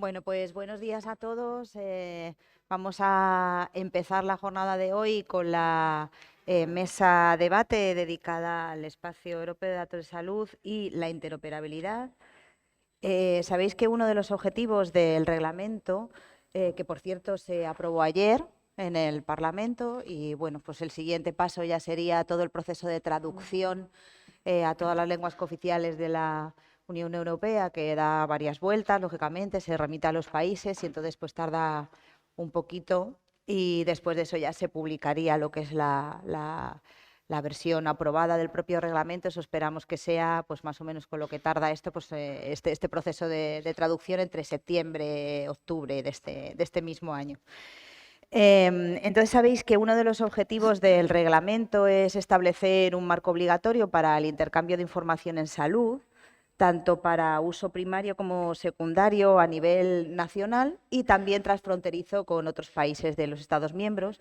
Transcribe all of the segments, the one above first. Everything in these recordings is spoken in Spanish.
Bueno, pues buenos días a todos. Vamos a empezar la jornada de hoy con la mesa debate dedicada al Espacio Europeo de Datos de Salud y la interoperabilidad. Sabéis que uno de los objetivos del reglamento, que por cierto se aprobó ayer en el Parlamento, y bueno, pues el siguiente paso ya sería todo el proceso de traducción a todas las lenguas cooficiales de la Unión Europea, que da varias vueltas, lógicamente, se remite a los países y entonces pues tarda un poquito y después de eso ya se publicaría lo que es la versión aprobada del propio reglamento. Eso esperamos que sea pues más o menos con lo que tarda esto, pues este proceso de traducción entre septiembre y octubre de este mismo año. Entonces, sabéis que uno de los objetivos del reglamento es establecer un marco obligatorio para el intercambio de información en salud, tanto para uso primario como secundario a nivel nacional y también transfronterizo con otros países de los Estados miembros.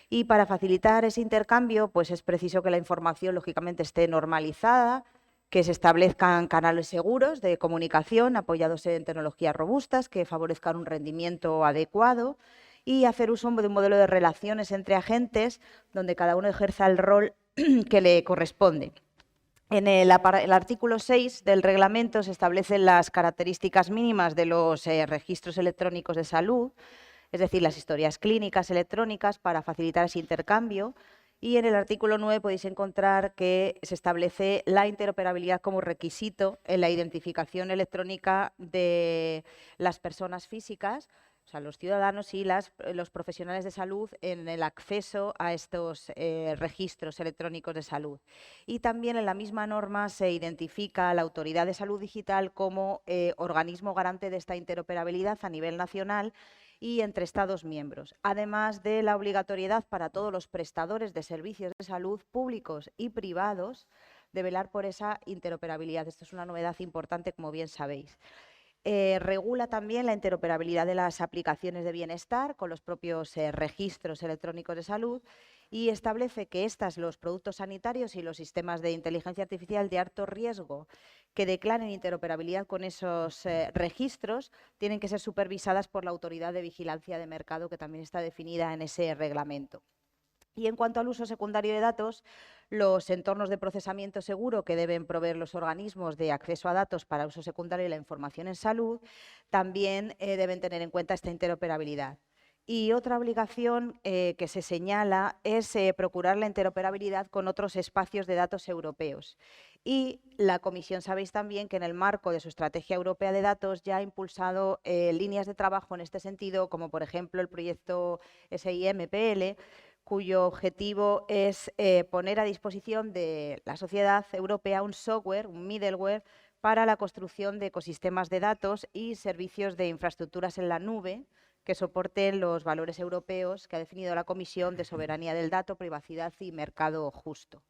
Y para facilitar ese intercambio, pues es preciso que la información, lógicamente, esté normalizada, que se establezcan canales seguros de comunicación apoyados en tecnologías robustas que favorezcan un rendimiento adecuado y hacer uso de un modelo de relaciones entre agentes donde cada uno ejerza el rol que le corresponde. En el artículo 6 del reglamento se establecen las características mínimas de los registros electrónicos de salud, es decir, las historias clínicas electrónicas para facilitar ese intercambio. Y en el artículo 9 podéis encontrar que se establece la interoperabilidad como requisito en la identificación electrónica de las personas físicas, o sea, los ciudadanos y los profesionales de salud en el acceso a estos registros electrónicos de salud. Y también en la misma norma se identifica a la Autoridad de Salud Digital como organismo garante de esta interoperabilidad a nivel nacional y entre Estados miembros, además de la obligatoriedad para todos los prestadores de servicios de salud públicos y privados de velar por esa interoperabilidad. Esto es una novedad importante, como bien sabéis. Regula también la interoperabilidad de las aplicaciones de bienestar con los propios registros electrónicos de salud y establece que los productos sanitarios y los sistemas de inteligencia artificial de alto riesgo que declaren interoperabilidad con esos registros tienen que ser supervisadas por la Autoridad de Vigilancia de Mercado, que también está definida en ese reglamento. Y en cuanto al uso secundario de datos, los entornos de procesamiento seguro que deben proveer los organismos de acceso a datos para uso secundario y la información en salud también deben tener en cuenta esta interoperabilidad. Y otra obligación que se señala es procurar la interoperabilidad con otros espacios de datos europeos. Y la Comisión, sabéis también que en el marco de su Estrategia Europea de Datos ya ha impulsado líneas de trabajo en este sentido, como por ejemplo el proyecto SIMPL, cuyo objetivo es poner a disposición de la sociedad europea un software, un middleware, para la construcción de ecosistemas de datos y servicios de infraestructuras en la nube que soporten los valores europeos que ha definido la Comisión de soberanía del dato, privacidad y mercado justo.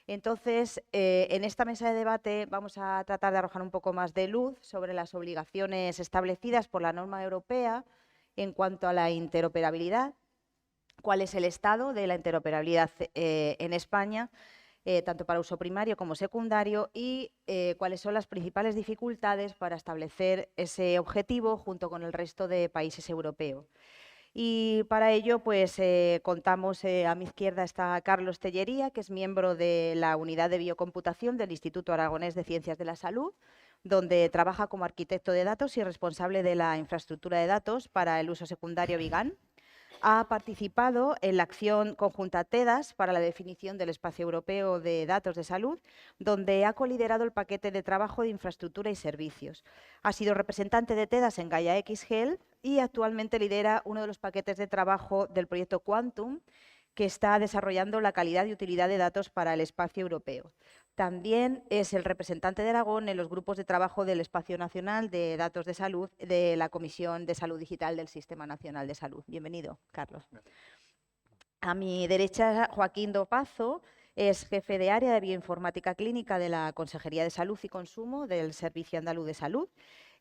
Entonces, en esta mesa de debate vamos a tratar de arrojar un poco más de luz sobre las obligaciones establecidas por la norma europea en cuanto a la interoperabilidad, cuál es el estado de la interoperabilidad en España, tanto para uso primario como secundario, y cuáles son las principales dificultades para establecer ese objetivo junto con el resto de países europeos. Y para ello, pues contamos, a mi izquierda está Carlos Tellería, que es miembro de la Unidad de Biocomputación del Instituto Aragonés de Ciencias de la Salud, donde trabaja como arquitecto de datos y responsable de la infraestructura de datos para el uso secundario Vigan. Ha participado en la acción conjunta TEDAS para la definición del espacio europeo de datos de salud, donde ha coliderado el paquete de trabajo de infraestructura y servicios. Ha sido representante de TEDAS en Gaia X Health y actualmente lidera uno de los paquetes de trabajo del proyecto Quantum, que está desarrollando la calidad y utilidad de datos para el espacio europeo. También es el representante de Aragón en los grupos de trabajo del Espacio Nacional de Datos de Salud de la Comisión de Salud Digital del Sistema Nacional de Salud. Bienvenido, Carlos. A mi derecha, Joaquín Dopazo es jefe de área de bioinformática clínica de la Consejería de Salud y Consumo del Servicio Andaluz de Salud.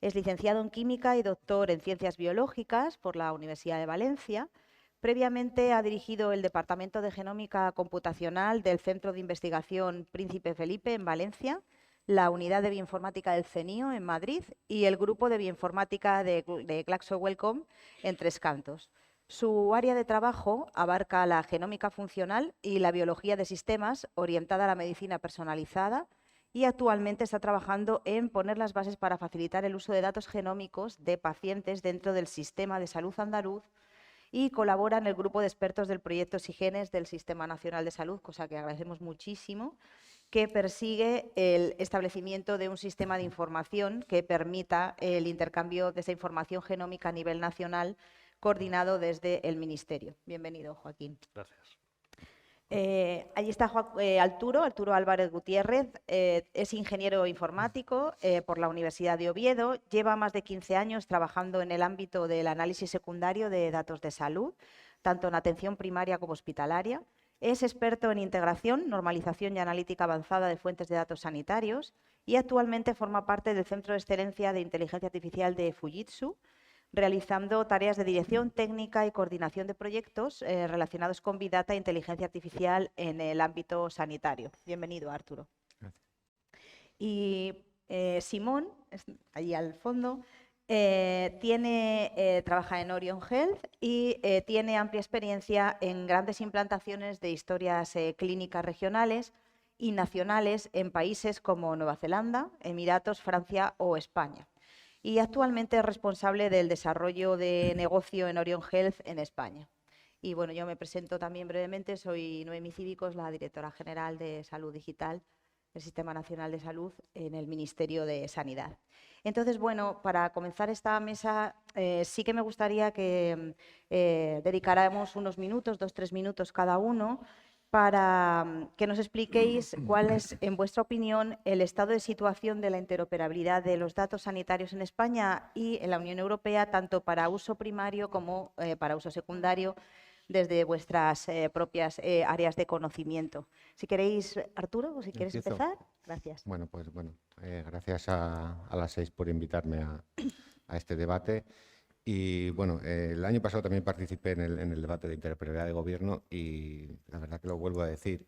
Es licenciado en Química y doctor en Ciencias Biológicas por la Universidad de Valencia. Previamente ha dirigido el Departamento de Genómica Computacional del Centro de Investigación Príncipe Felipe en Valencia, la unidad de bioinformática del CENIO en Madrid y el grupo de bioinformática de Glaxo Wellcome en Tres Cantos. Su área de trabajo abarca la genómica funcional y la biología de sistemas orientada a la medicina personalizada y actualmente está trabajando en poner las bases para facilitar el uso de datos genómicos de pacientes dentro del sistema de salud andaluz y colabora en el grupo de expertos del proyecto Sigenes del Sistema Nacional de Salud, cosa que agradecemos muchísimo, que persigue el establecimiento de un sistema de información que permita el intercambio de esa información genómica a nivel nacional, coordinado desde el Ministerio. Bienvenido, Joaquín. Gracias. Allí está Arturo Álvarez Gutiérrez, es ingeniero informático por la Universidad de Oviedo, lleva más de 15 años trabajando en el ámbito del análisis secundario de datos de salud, tanto en atención primaria como hospitalaria. Es experto en integración, normalización y analítica avanzada de fuentes de datos sanitarios y actualmente forma parte del Centro de Excelencia de Inteligencia Artificial de Fujitsu, realizando tareas de dirección técnica y coordinación de proyectos relacionados con Big Data e inteligencia artificial en el ámbito sanitario. Bienvenido, Arturo. Gracias. Y Simón, allí al fondo, trabaja en Orion Health y tiene amplia experiencia en grandes implantaciones de historias clínicas regionales y nacionales en países como Nueva Zelanda, Emiratos, Francia o España. Y actualmente es responsable del desarrollo de negocio en Orion Health en España. Y bueno, yo me presento también brevemente, soy Noemí Cívicos, la directora general de Salud Digital del Sistema Nacional de Salud en el Ministerio de Sanidad. Entonces, bueno, para comenzar esta mesa, sí que me gustaría que dedicáramos unos minutos, 2-3 minutos cada uno, para que nos expliquéis cuál es, en vuestra opinión, el estado de situación de la interoperabilidad de los datos sanitarios en España y en la Unión Europea, tanto para uso primario como para uso secundario, desde vuestras propias áreas de conocimiento. Si queréis, Arturo, o si quieres empezar. Gracias. Bueno, pues gracias a las 6 por invitarme a este debate. Y bueno, el año pasado también participé en el debate de interoperabilidad de gobierno y la verdad que lo vuelvo a decir.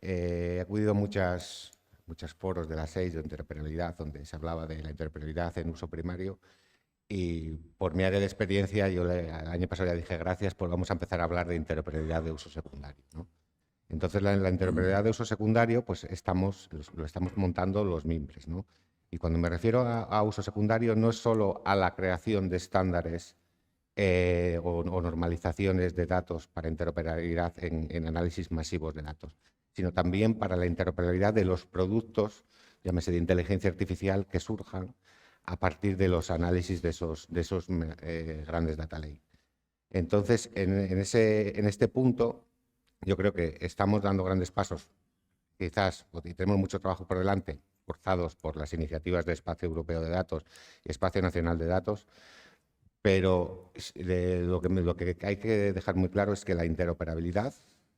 He acudido a muchos foros de las 6 de interoperabilidad donde se hablaba de la interoperabilidad en uso primario y por mi área de experiencia yo el año pasado ya dije gracias, pues vamos a empezar a hablar de interoperabilidad de uso secundario, ¿no? Entonces la interoperabilidad de uso secundario pues lo estamos montando los MIMPRES, ¿no? Y cuando me refiero a uso secundario no es solo a la creación de estándares o normalizaciones de datos para interoperabilidad en análisis masivos de datos, sino también para la interoperabilidad de los productos, llámese de inteligencia artificial, que surjan a partir de los análisis de esos grandes data lake. Entonces, en este punto, yo creo que estamos dando grandes pasos, quizás, y tenemos mucho trabajo por delante, forzados por las iniciativas de Espacio Europeo de Datos y Espacio Nacional de Datos, pero lo que hay que dejar muy claro es que la interoperabilidad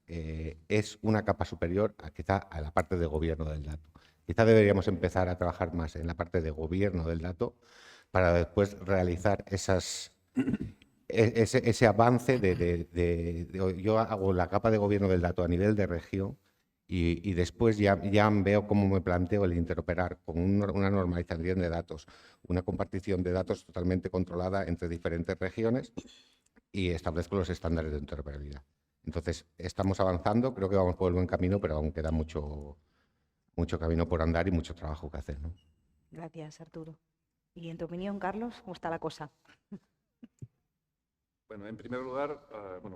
es una capa superior quizá a la parte de gobierno del dato. Quizá deberíamos empezar a trabajar más en la parte de gobierno del dato para después realizar ese avance yo hago la capa de gobierno del dato a nivel de región y después ya veo cómo me planteo el interoperar con una normalización de datos, una compartición de datos totalmente controlada entre diferentes regiones y establezco los estándares de interoperabilidad. Entonces, estamos avanzando, creo que vamos por el buen camino, pero aún queda mucho camino por andar y mucho trabajo que hacer, ¿no? Gracias, Arturo. Y en tu opinión, Carlos, ¿cómo está la cosa? Bueno, en primer lugar,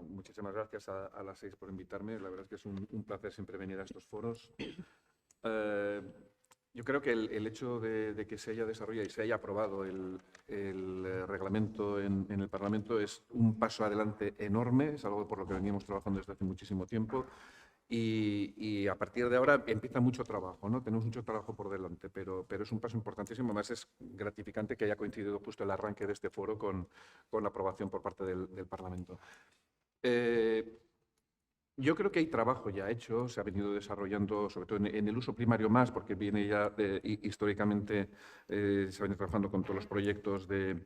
muchísimas gracias a las 6 por invitarme. La verdad es que es un placer siempre venir a estos foros. Yo creo que el hecho de que se haya desarrollado y se haya aprobado el reglamento en el Parlamento es un paso adelante enorme, es algo por lo que veníamos trabajando desde hace muchísimo tiempo. Y a partir de ahora empieza mucho trabajo, ¿no? Tenemos mucho trabajo por delante, pero es un paso importantísimo. Además, es gratificante que haya coincidido justo el arranque de este foro con la aprobación por parte del Parlamento. Yo creo que hay trabajo ya hecho, se ha venido desarrollando, sobre todo en el uso primario más, porque viene ya históricamente, se ha venido trabajando con todos los proyectos de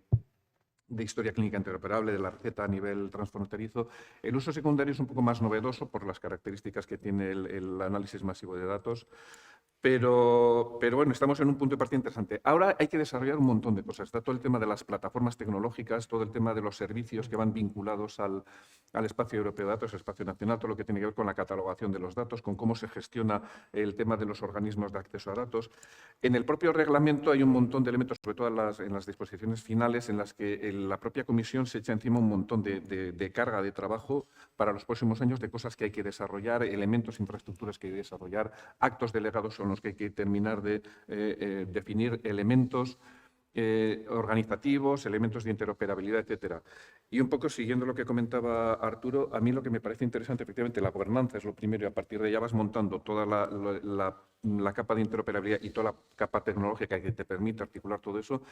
historia clínica interoperable, de la receta a nivel transfronterizo. El uso secundario es un poco más novedoso por las características que tiene el análisis masivo de datos. Pero bueno, estamos en un punto de partida interesante. Ahora hay que desarrollar un montón de cosas. Está todo el tema de las plataformas tecnológicas, todo el tema de los servicios que van vinculados al espacio europeo de datos, espacio nacional, todo lo que tiene que ver con la catalogación de los datos, con cómo se gestiona el tema de los organismos de acceso a datos. En el propio reglamento hay un montón de elementos, sobre todo en las disposiciones finales, en las que la propia Comisión se echa encima un montón de carga de trabajo para los próximos años, de cosas que hay que desarrollar, elementos, infraestructuras que hay que desarrollar, actos delegados son los que hay que terminar de definir elementos organizativos, elementos de interoperabilidad, etcétera. Y un poco siguiendo lo que comentaba Arturo, a mí lo que me parece interesante, efectivamente, la gobernanza es lo primero y a partir de ahí ya vas montando toda la capa de interoperabilidad y toda la capa tecnológica que te permite articular todo eso.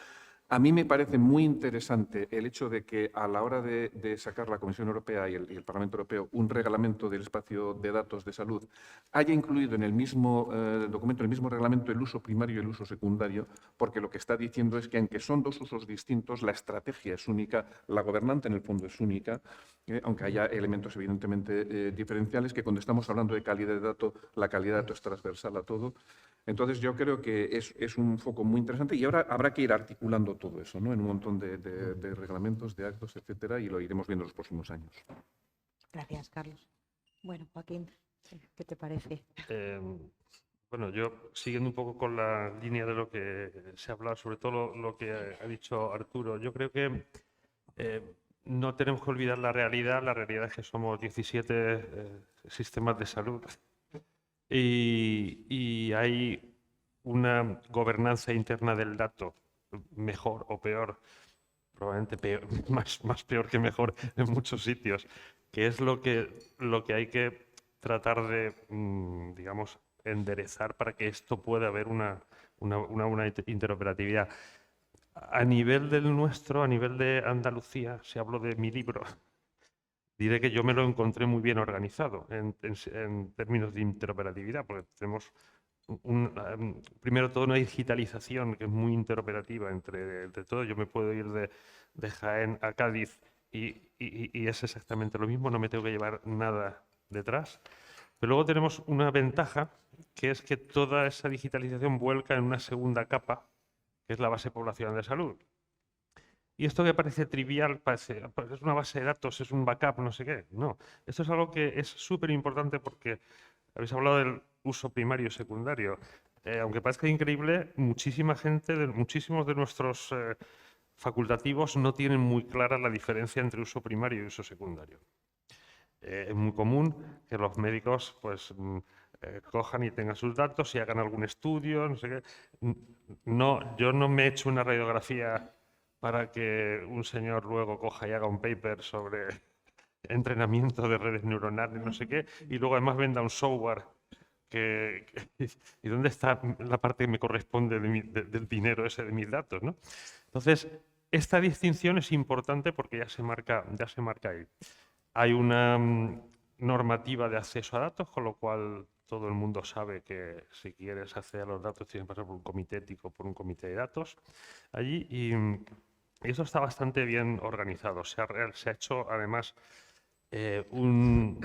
A mí me parece muy interesante el hecho de que a la hora de sacar la Comisión Europea y el Parlamento Europeo un reglamento del espacio de datos de salud haya incluido en el mismo documento, en el mismo reglamento, el uso primario y el uso secundario, porque lo que está diciendo es que aunque son dos usos distintos, la estrategia es única, la gobernante en el fondo es única, aunque haya elementos evidentemente diferenciales, que cuando estamos hablando de calidad de datos, la calidad de datos es transversal a todo. Entonces yo creo que es un foco muy interesante y ahora habrá que ir articulando todo eso, ¿no? En un montón de reglamentos, de actos, etcétera, y lo iremos viendo en los próximos años. Gracias, Carlos. Bueno, Joaquín, ¿qué te parece? Bueno, yo siguiendo un poco con la línea de lo que se ha hablado, sobre todo lo que ha dicho Arturo, yo creo que no tenemos que olvidar la realidad. La realidad es que somos 17 sistemas de salud y hay una gobernanza interna del dato, mejor o peor, probablemente peor, más peor que mejor en muchos sitios, que es lo que hay que tratar de, digamos, enderezar para que esto pueda haber una interoperatividad. A nivel del nuestro, a nivel de Andalucía, si hablo de mi libro, diré que yo me lo encontré muy bien organizado en términos de interoperatividad, porque tenemos primero todo una digitalización que es muy interoperativa entre todo. Yo me puedo ir de Jaén a Cádiz y es exactamente lo mismo, no me tengo que llevar nada detrás. Pero luego tenemos una ventaja, que es que toda esa digitalización vuelca en una segunda capa, que es la base poblacional de salud. Y esto que parece trivial, parece, pues es una base de datos, es un backup, no sé qué. No, esto es algo que es súper importante porque habéis hablado del uso primario y secundario. Aunque parezca increíble, muchísima gente, muchísimos de nuestros facultativos no tienen muy clara la diferencia entre uso primario y uso secundario. Es muy común que los médicos pues, cojan y tengan sus datos y hagan algún estudio, no sé qué. No, yo no me he hecho una radiografía para que un señor luego coja y haga un paper sobre entrenamiento de redes neuronales, no sé qué, y luego además venda un software ¿y dónde está la parte que me corresponde del dinero ese de mis datos, ¿no? Entonces, esta distinción es importante porque ya se marca ahí. Hay una normativa de acceso a datos, con lo cual todo el mundo sabe que si quieres acceder a los datos tienes que pasar por un comité ético, por un comité de datos allí, y eso está bastante bien organizado. Se ha hecho además un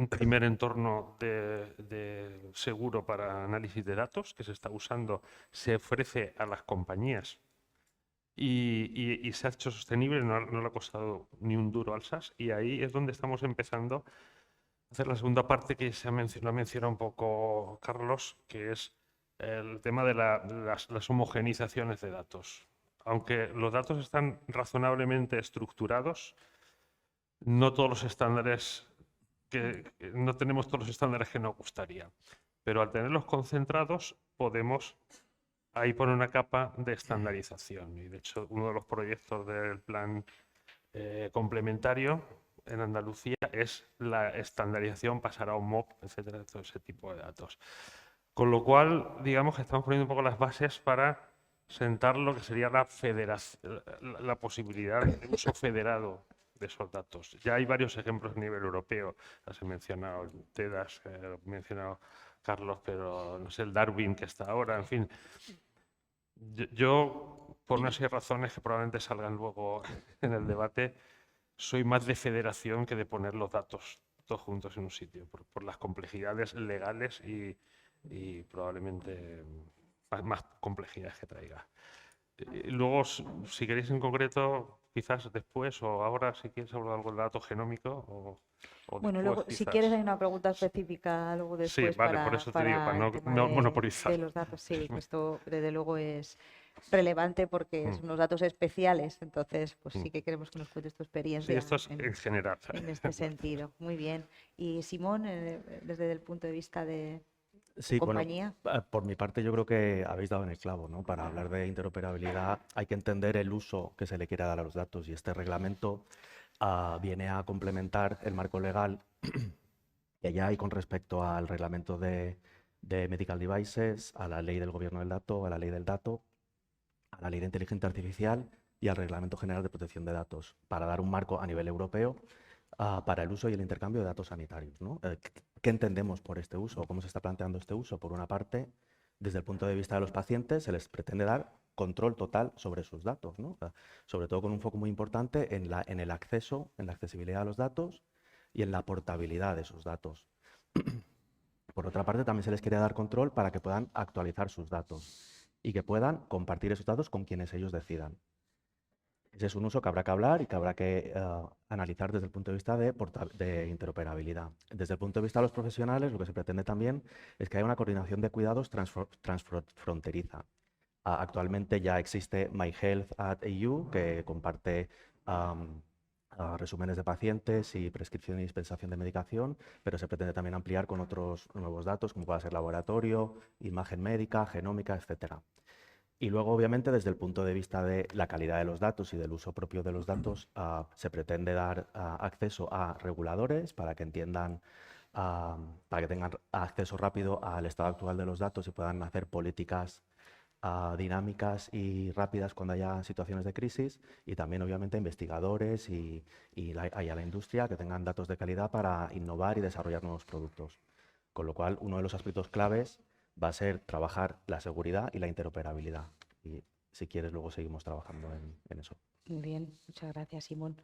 primer entorno de seguro para análisis de datos que se está usando, se ofrece a las compañías y se ha hecho sostenible, no le ha costado ni un duro al SAS, y ahí es donde estamos empezando a hacer la segunda parte que lo ha mencionado un poco Carlos, que es el tema de las homogenizaciones de datos. Aunque los datos están razonablemente estructurados, no todos los estándares no tenemos todos los estándares que nos gustaría, pero al tenerlos concentrados podemos ahí poner una capa de estandarización. Y de hecho, uno de los proyectos del plan complementario en Andalucía es la estandarización, pasar a un MOP, etcétera, todo ese tipo de datos. Con lo cual, digamos que estamos poniendo un poco las bases para sentar lo que sería la posibilidad de uso federado de esos datos. Ya hay varios ejemplos a nivel europeo, las he mencionado, TEDAS, lo he mencionado Carlos, pero no sé, el Darwin que está ahora, en fin. Yo, por unas razones que probablemente salgan luego en el debate, soy más de federación que de poner los datos todos juntos en un sitio, por las complejidades legales y y probablemente más complejidades que traiga. Luego, si queréis en concreto, quizás después o ahora, si quieres hablar algo del dato genómico o Bueno, después luego, si quizás. quieres, hay una pregunta específica luego Sí, después vale, por eso te digo, para para el no, tema no monopolizar. de los datos. Sí, que esto desde luego es relevante porque Mm, son unos datos especiales, entonces pues mm. sí que queremos que nos cuentes tu Sí, experiencia esto es en general. en este sentido. Muy bien. Y Simón, desde el punto de vista de tu Sí, bueno, compañía. por mi parte yo creo que habéis dado en el clavo, ¿no? Para hablar de interoperabilidad hay que entender el uso que se le quiere dar a los datos y este reglamento viene a complementar el marco legal que ya hay con respecto al reglamento de Medical Devices, a la ley del gobierno del dato, a la ley del dato, a la ley de inteligencia artificial y al Reglamento General de Protección de Datos, para dar un marco a nivel europeo para el uso y el intercambio de datos sanitarios, ¿no? ¿Qué entendemos por este uso? ¿Cómo se está planteando este uso? Por una parte, desde el punto de vista de los pacientes, se les pretende dar control total sobre sus datos, ¿no? Sobre todo con un foco muy importante en el acceso, en la accesibilidad a los datos y en la portabilidad de esos datos. Por otra parte, también se les quiere dar control para que puedan actualizar sus datos y que puedan compartir esos datos con quienes ellos decidan. Ese es un uso que habrá que hablar y que habrá que analizar desde el punto de vista de interoperabilidad. Desde el punto de vista de los profesionales, lo que se pretende también es que haya una coordinación de cuidados transfronteriza. Actualmente ya existe MyHealth@EU, que comparte resúmenes de pacientes y prescripción y dispensación de medicación, pero se pretende también ampliar con otros nuevos datos, como pueda ser laboratorio, imagen médica, genómica, etcétera. Y luego, obviamente, desde el punto de vista de la calidad de los datos y del uso propio de los datos, se pretende dar acceso a reguladores para que entiendan, para que tengan acceso rápido al estado actual de los datos y puedan hacer políticas dinámicas y rápidas cuando haya situaciones de crisis, y también, obviamente, a investigadores y a la industria que tengan datos de calidad para innovar y desarrollar nuevos productos. Con lo cual, uno de los aspectos claves va a ser trabajar la seguridad y la interoperabilidad. Y si quieres, luego seguimos trabajando en eso. Muy bien, muchas gracias, Simón.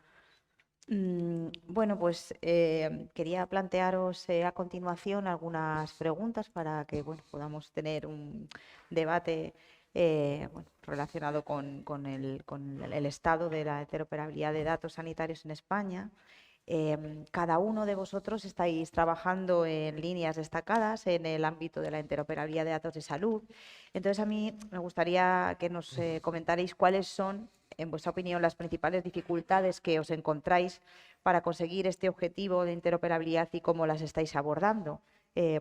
Bueno, pues quería plantearos a continuación algunas preguntas para que bueno, podamos tener un debate bueno, relacionado con el estado de la interoperabilidad de datos sanitarios en España. Cada uno de vosotros estáis trabajando en líneas destacadas en el ámbito de la interoperabilidad de datos de salud. Entonces, a mí me gustaría que nos comentarais cuáles son, en vuestra opinión, las principales dificultades que os encontráis para conseguir este objetivo de interoperabilidad y cómo las estáis abordando.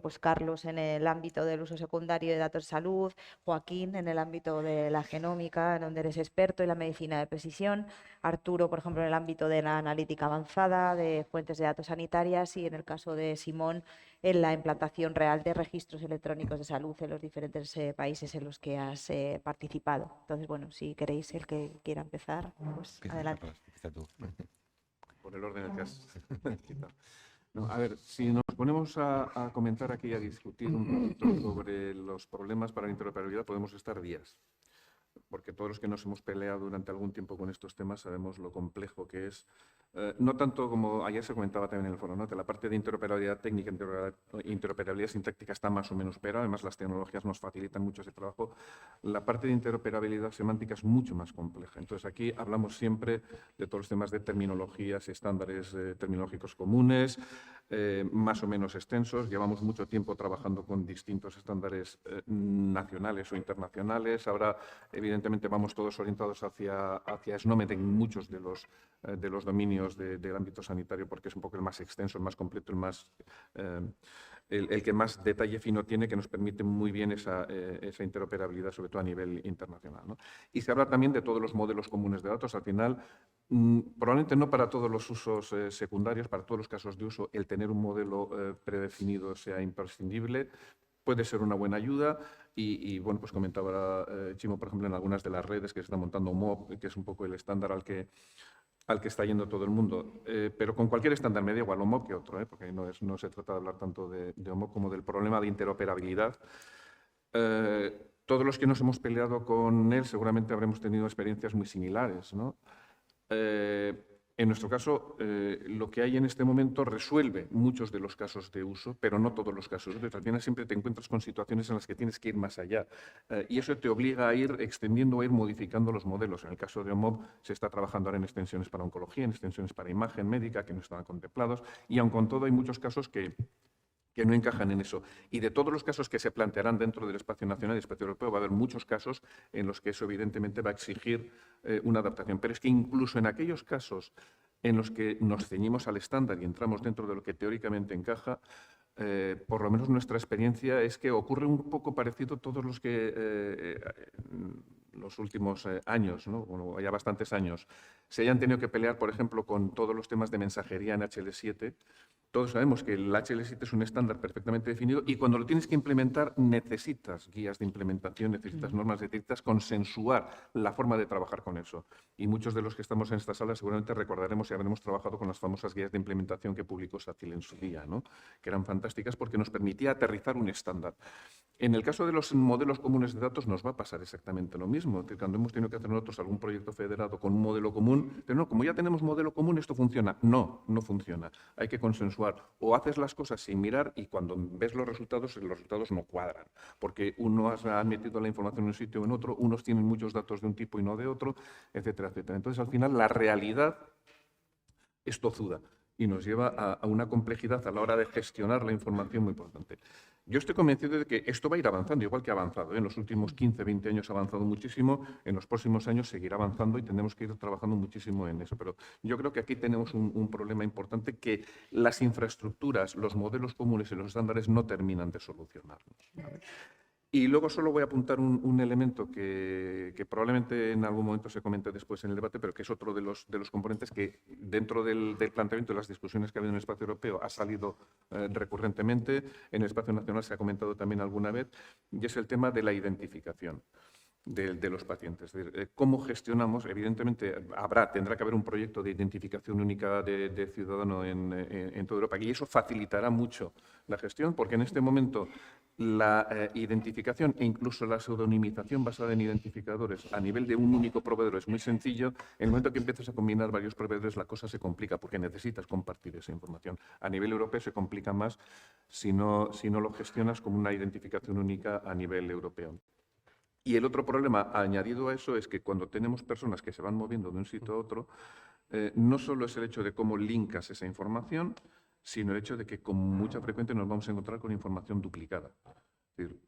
Pues Carlos en el ámbito del uso secundario de datos de salud, Joaquín en el ámbito de la genómica, en donde eres experto, y la medicina de precisión, Arturo, por ejemplo, en el ámbito de la analítica avanzada, de fuentes de datos sanitarias, y en el caso de Simón, en la implantación real de registros electrónicos de salud en los diferentes países en los que has participado. Entonces, bueno, si queréis, el que quiera empezar, pues adelante. Empieza tú. Por el orden en el que has quitado. No, a ver, si nos ponemos a comentar aquí, a discutir un poquito sobre los problemas para la interoperabilidad, podemos estar días. Porque todos los que nos hemos peleado durante algún tiempo con estos temas sabemos lo complejo que es. No tanto como ayer se comentaba también en el foro, ¿no? Que la parte de interoperabilidad técnica, interoperabilidad sintáctica está más o menos pero además las tecnologías nos facilitan mucho ese trabajo. La parte de interoperabilidad semántica es mucho más compleja. Entonces aquí hablamos siempre de todos los temas de terminologías y estándares terminológicos comunes, más o menos extensos. Llevamos mucho tiempo trabajando con distintos estándares nacionales o internacionales. Ahora, evidentemente, vamos todos orientados hacia SNOMED en muchos de los dominios del ámbito sanitario, porque es un poco el más extenso, el más completo, el que más detalle fino tiene, que nos permite muy bien esa interoperabilidad, sobre todo a nivel internacional, ¿no? Y se habla también de todos los modelos comunes de datos. Al final, probablemente no para todos los usos secundarios, para todos los casos de uso, el tener un modelo predefinido sea imprescindible. Puede ser una buena ayuda y bueno, pues comentaba Chimo, por ejemplo, en algunas de las redes que se está montando MOB, que es un poco el estándar al que está yendo todo el mundo. Pero con cualquier estándar me da igual OMOP que otro, porque no se trata de hablar tanto de OMOP como del problema de interoperabilidad. Todos los que nos hemos peleado con él seguramente habremos tenido experiencias muy similares, ¿no? En nuestro caso, lo que hay en este momento resuelve muchos de los casos de uso, pero no todos los casos. Entonces, al final siempre te encuentras con situaciones en las que tienes que ir más allá. Y eso te obliga a ir extendiendo o a ir modificando los modelos. En el caso de OMOB se está trabajando ahora en extensiones para oncología, en extensiones para imagen médica, que no estaban contemplados. Y aun con todo, hay muchos casos que no encajan en eso. Y de todos los casos que se plantearán dentro del espacio nacional y espacio europeo, va a haber muchos casos en los que eso evidentemente va a exigir una adaptación. Pero es que incluso en aquellos casos en los que nos ceñimos al estándar y entramos dentro de lo que teóricamente encaja, por lo menos nuestra experiencia es que ocurre un poco parecido todos los que los últimos años, ¿no? Bueno, ya bastantes años, se hayan tenido que pelear, por ejemplo, con todos los temas de mensajería en HL7. Todos sabemos que el HL7 es un estándar perfectamente definido y cuando lo tienes que implementar necesitas guías de implementación, necesitas normas, necesitas consensuar la forma de trabajar con eso. Y muchos de los que estamos en esta sala seguramente recordaremos y habremos trabajado con las famosas guías de implementación que publicó SACIL en su día, ¿no? Que eran fantásticas porque nos permitía aterrizar un estándar. En el caso de los modelos comunes de datos nos va a pasar exactamente lo mismo. Cuando hemos tenido que hacer nosotros algún proyecto federado con un modelo común, pero no, como ya tenemos modelo común, esto funciona. No, no funciona. Hay que consensuar. O haces las cosas sin mirar y cuando ves los resultados no cuadran. Porque uno ha metido la información en un sitio o en otro, unos tienen muchos datos de un tipo y no de otro, etcétera, etcétera. Entonces, al final, la realidad es tozuda y nos lleva a una complejidad a la hora de gestionar la información muy importante. Yo estoy convencido de que esto va a ir avanzando, igual que ha avanzado. En los últimos 15, 20 años ha avanzado muchísimo, en los próximos años seguirá avanzando y tendremos que ir trabajando muchísimo en eso. Pero yo creo que aquí tenemos un problema importante que las infraestructuras, los modelos comunes y los estándares no terminan de solucionarnos, ¿vale? Y luego solo voy a apuntar un elemento que probablemente en algún momento se comente después en el debate, pero que es otro de los componentes que dentro del planteamiento de las discusiones que ha habido en el espacio europeo ha salido recurrentemente, en el espacio nacional se ha comentado también alguna vez, y es el tema de la identificación de los pacientes. Es decir, ¿cómo gestionamos? Evidentemente tendrá que haber un proyecto de identificación única de ciudadano en toda Europa y eso facilitará mucho la gestión porque en este momento la identificación e incluso la pseudonimización basada en identificadores a nivel de un único proveedor es muy sencillo. En el momento que empiezas a combinar varios proveedores la cosa se complica porque necesitas compartir esa información. A nivel europeo se complica más si no lo gestionas como una identificación única a nivel europeo. Y el otro problema añadido a eso es que cuando tenemos personas que se van moviendo de un sitio a otro, no solo es el hecho de cómo linkas esa información, sino el hecho de que con mucha frecuencia nos vamos a encontrar con información duplicada. Es decir,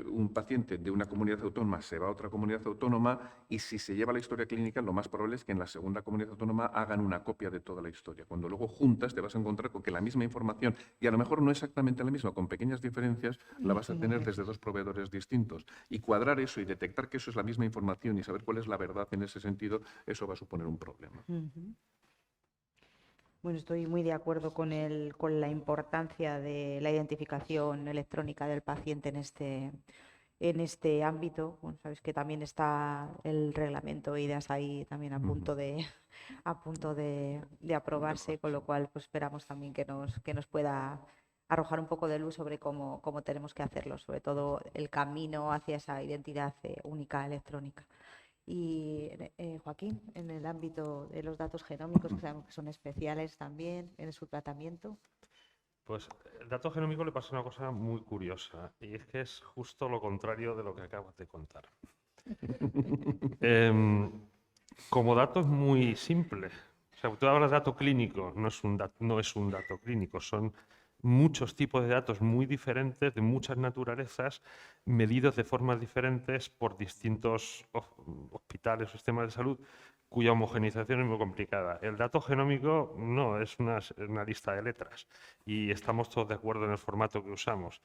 un paciente de una comunidad autónoma se va a otra comunidad autónoma y si se lleva la historia clínica, lo más probable es que en la segunda comunidad autónoma hagan una copia de toda la historia. Cuando luego juntas te vas a encontrar con que la misma información, y a lo mejor no exactamente la misma, con pequeñas diferencias, la vas a tener desde dos proveedores distintos. Y cuadrar eso y detectar que eso es la misma información y saber cuál es la verdad en ese sentido, eso va a suponer un problema. Bueno, estoy muy de acuerdo con la importancia de la identificación electrónica del paciente en este ámbito. Bueno, sabes que también está el reglamento IDEAS ahí también a punto de aprobarse, con lo cual pues esperamos también que nos pueda arrojar un poco de luz sobre cómo tenemos que hacerlo, sobre todo el camino hacia esa identidad única electrónica. Y Joaquín, en el ámbito de los datos genómicos, que sabemos que son especiales también en su tratamiento. Pues el dato genómico le pasa una cosa muy curiosa y es que es justo lo contrario de lo que acabas de contar. Como dato es muy simple. O sea, tú hablas de dato clínico, no es un dato clínico, son muchos tipos de datos muy diferentes, de muchas naturalezas, medidos de formas diferentes por distintos hospitales o sistemas de salud, cuya homogeneización es muy complicada. El dato genómico no, es una lista de letras y estamos todos de acuerdo en el formato que usamos.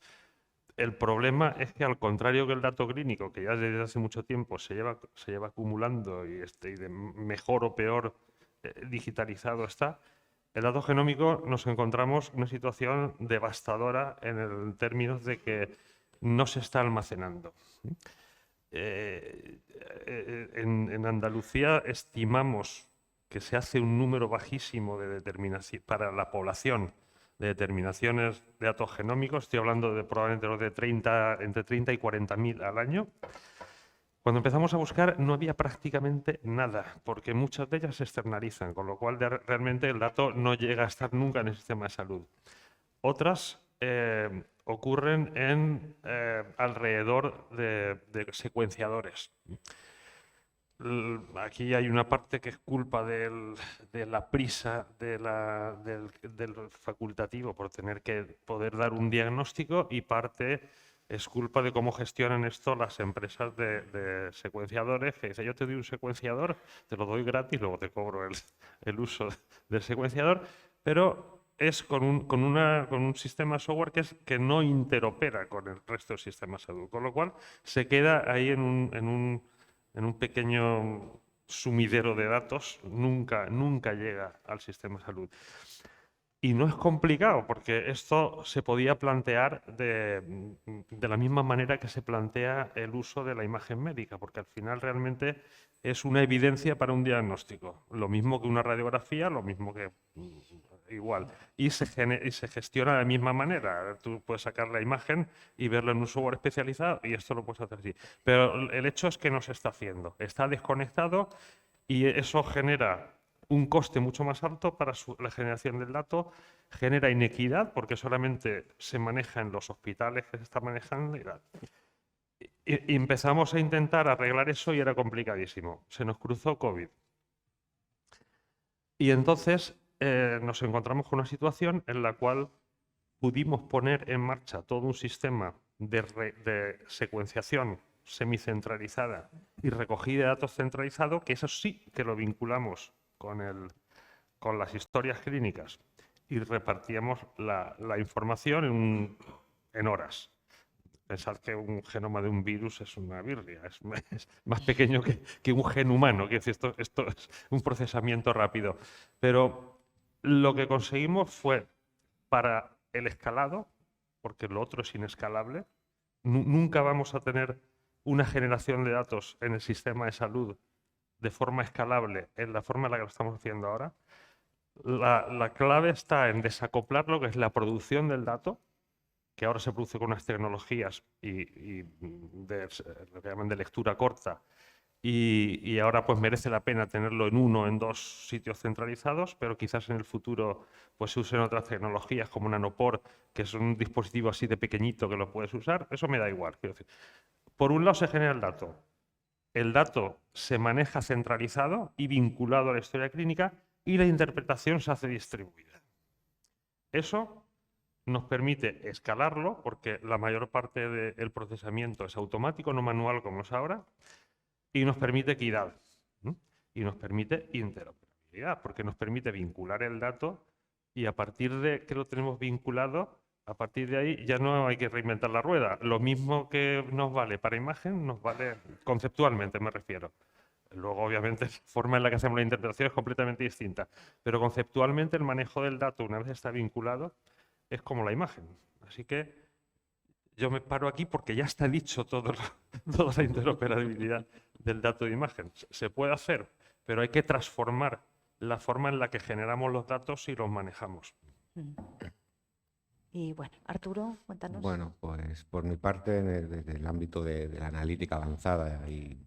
El problema es que, al contrario que el dato clínico, que ya desde hace mucho tiempo se lleva acumulando y de mejor o peor digitalizado está, el dato genómico nos encontramos una situación devastadora en términos de que no se está almacenando. En Andalucía estimamos que se hace un número bajísimo de determinación para la población de determinaciones de datos genómicos. Estoy hablando de probablemente los de entre 30 y 40.000 al año. Cuando empezamos a buscar no había prácticamente nada, porque muchas de ellas se externalizan, con lo cual realmente el dato no llega a estar nunca en el sistema de salud. Otras ocurren alrededor de secuenciadores. Aquí hay una parte que es culpa de la prisa del facultativo por tener que poder dar un diagnóstico, y parte es culpa de cómo gestionan esto las empresas de secuenciadores, que dicen: yo te doy un secuenciador, te lo doy gratis, luego te cobro el uso del secuenciador, pero es con un sistema de software que no interopera con el resto del sistema de salud, con lo cual se queda ahí en un pequeño sumidero de datos, nunca llega al sistema de salud. Y no es complicado, porque esto se podía plantear de la misma manera que se plantea el uso de la imagen médica, porque al final realmente es una evidencia para un diagnóstico. Lo mismo que una radiografía, lo mismo que igual. Y se gestiona de la misma manera. Tú puedes sacar la imagen y verlo en un software especializado, y esto lo puedes hacer así. Pero el hecho es que no se está haciendo. Está desconectado, y eso genera un coste mucho más alto para la generación del dato, genera inequidad porque solamente se maneja en los hospitales que se está manejando. Y empezamos a intentar arreglar eso y era complicadísimo. Se nos cruzó COVID. Y entonces nos encontramos con una situación en la cual pudimos poner en marcha todo un sistema de secuenciación semicentralizada y recogida de datos centralizado, que eso sí que lo vinculamos con las historias clínicas, y repartíamos la información en horas. Pensad que un genoma de un virus es una birria, es más pequeño que un gen humano, que esto es un procesamiento rápido. Pero lo que conseguimos fue, para el escalado, porque lo otro es inescalable, nunca vamos a tener una generación de datos en el sistema de salud de forma escalable en la forma en la que lo estamos haciendo ahora. La clave está en desacoplar lo que es la producción del dato, que ahora se produce con unas tecnologías y lo que llaman de lectura corta, y ahora pues merece la pena tenerlo en uno o en dos sitios centralizados, pero quizás en el futuro pues se usen otras tecnologías como Nanopore, que es un dispositivo así de pequeñito que lo puedes usar. Eso me da igual. Quiero decir, por un lado se genera el dato. El dato se maneja centralizado y vinculado a la historia clínica, y la interpretación se hace distribuida. Eso nos permite escalarlo, porque la mayor parte del procesamiento es automático, no manual como es ahora, y nos permite equidad, ¿no? Y nos permite interoperabilidad, porque nos permite vincular el dato, y a partir de que lo tenemos vinculado, a partir de ahí ya no hay que reinventar la rueda. Lo mismo que nos vale para imagen, nos vale conceptualmente, me refiero. Luego, obviamente, la forma en la que hacemos la interpretación es completamente distinta, pero conceptualmente el manejo del dato, una vez está vinculado, es como la imagen. Así que yo me paro aquí porque ya está dicho toda la interoperabilidad del dato de imagen. Se puede hacer, pero hay que transformar la forma en la que generamos los datos y los manejamos. Y bueno, Arturo, cuéntanos. Bueno, pues por mi parte, desde el ámbito de la analítica avanzada y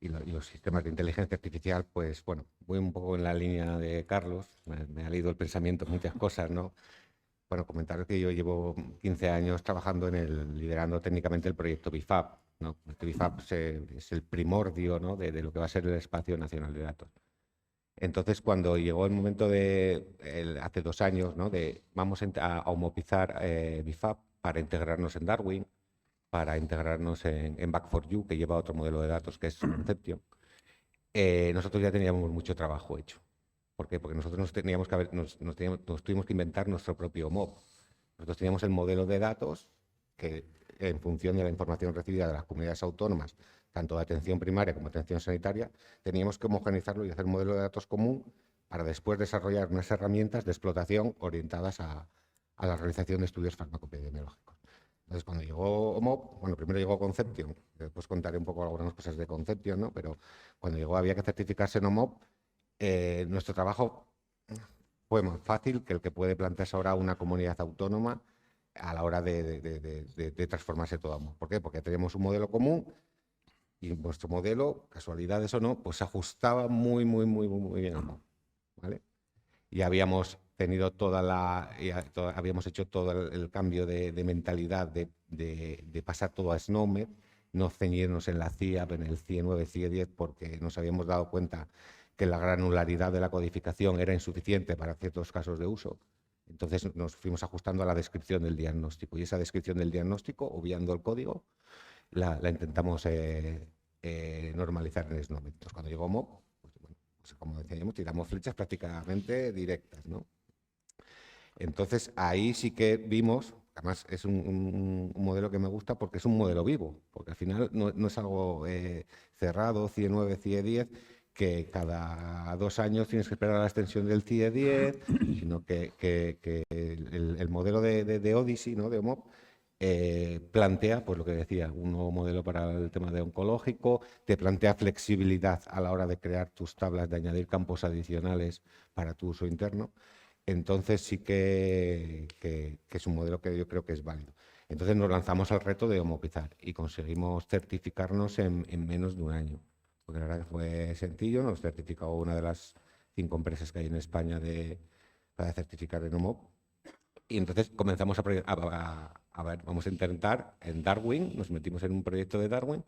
los sistemas de inteligencia artificial, pues bueno, voy un poco en la línea de Carlos, me ha leído el pensamiento muchas cosas, ¿no? Bueno, comentaros que yo llevo 15 años trabajando liderando técnicamente el proyecto BIFAP, ¿no? Este BIFAP es el primordio, ¿no? de lo que va a ser el Espacio Nacional de Datos. Entonces, cuando llegó el momento hace 2 años, ¿no? Vamos a homopizar BIFAP para integrarnos en Darwin, para integrarnos en Back4You, que lleva otro modelo de datos que es Conception, nosotros ya teníamos mucho trabajo hecho. ¿Por qué? Porque nosotros nos tuvimos que inventar nuestro propio MOB. Nosotros teníamos el modelo de datos que, en función de la información recibida de las comunidades autónomas, tanto de atención primaria como de atención sanitaria, teníamos que homogeneizarlo y hacer un modelo de datos común para después desarrollar unas herramientas de explotación orientadas a la realización de estudios farmacoepidemiológicos. Entonces, cuando llegó MOB, bueno, primero llegó Conception, después contaré un poco algunas cosas de Conception, ¿no? Pero cuando llegó había que certificarse en OMOP. Nuestro trabajo fue más fácil que el que puede plantearse ahora una comunidad autónoma a la hora de transformarse todo a MOP. ¿Por qué? Porque tenemos un modelo común Y vuestro modelo, casualidades o no, pues se ajustaba muy, muy, muy, muy bien al MOP, ¿vale? Y habíamos tenido habíamos hecho todo el cambio de mentalidad de pasar todo a SNOMED, no ceñirnos en la CIAP, en el CIE 9, CIE 10, porque nos habíamos dado cuenta que la granularidad de la codificación era insuficiente para ciertos casos de uso. Entonces nos fuimos ajustando a la descripción del diagnóstico, y esa descripción del diagnóstico, obviando el código, la intentamos normalizar en SNOMED. Entonces, cuando llegó MOP, pues como decíamos, tiramos flechas prácticamente directas, ¿no? Entonces, ahí sí que vimos, además es un modelo que me gusta porque es un modelo vivo, porque al final no es algo cerrado, CIE 9, CIE 10, que cada 2 años tienes que esperar a la extensión del CIE 10, sino que el modelo de Odyssey, ¿no?, de OMOP, plantea, pues lo que decía, un nuevo modelo para el tema de oncológico, te plantea flexibilidad a la hora de crear tus tablas, de añadir campos adicionales para tu uso interno. Entonces sí que es un modelo que yo creo que es válido. Entonces nos lanzamos al reto de homopizar y conseguimos certificarnos en menos de un año. Porque la verdad que fue sencillo, nos certificó una de las 5 empresas que hay en España para certificar en HOMOP. Y entonces comenzamos a ver, vamos a intentar en Darwin, nos metimos en un proyecto de Darwin.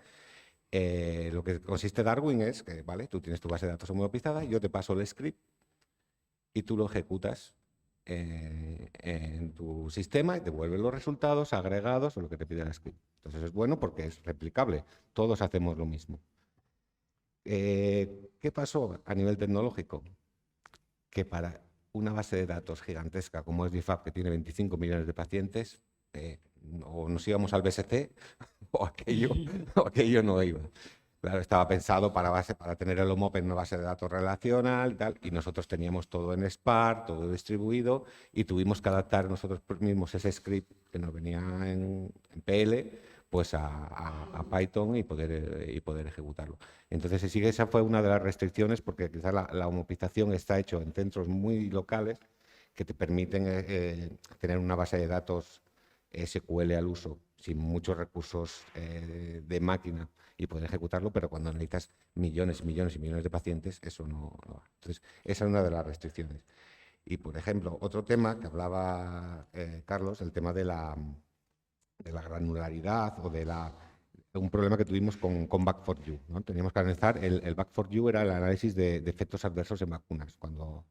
Lo que consiste Darwin es que, ¿vale?, tú tienes tu base de datos homologizada, yo te paso el script y tú lo ejecutas en tu sistema y devuelves los resultados agregados o lo que te pide el script. Entonces es bueno porque es replicable, todos hacemos lo mismo. ¿Qué pasó a nivel tecnológico? Que para una base de datos gigantesca como es BIFAP, que tiene 25 millones de pacientes, o nos íbamos al BSC o aquello no iba. Claro, estaba pensado para tener el OMOP en una base de datos relacional y tal, y nosotros teníamos todo en Spark, todo distribuido, y tuvimos que adaptar nosotros mismos ese script que nos venía en PL, pues a Python y poder ejecutarlo. Entonces, sí que esa fue una de las restricciones, porque quizás la homopización está hecho en centros muy locales que te permiten tener una base de datos SQL al uso, sin muchos recursos de máquina, y poder ejecutarlo, pero cuando necesitas millones y millones y millones de pacientes, eso no va. Entonces, esa es una de las restricciones. Y, por ejemplo, otro tema que hablaba Carlos, el tema de la granularidad o un problema que tuvimos con Back4You, ¿no? Teníamos que analizar, el Back4You era el análisis de efectos adversos en vacunas. Cuando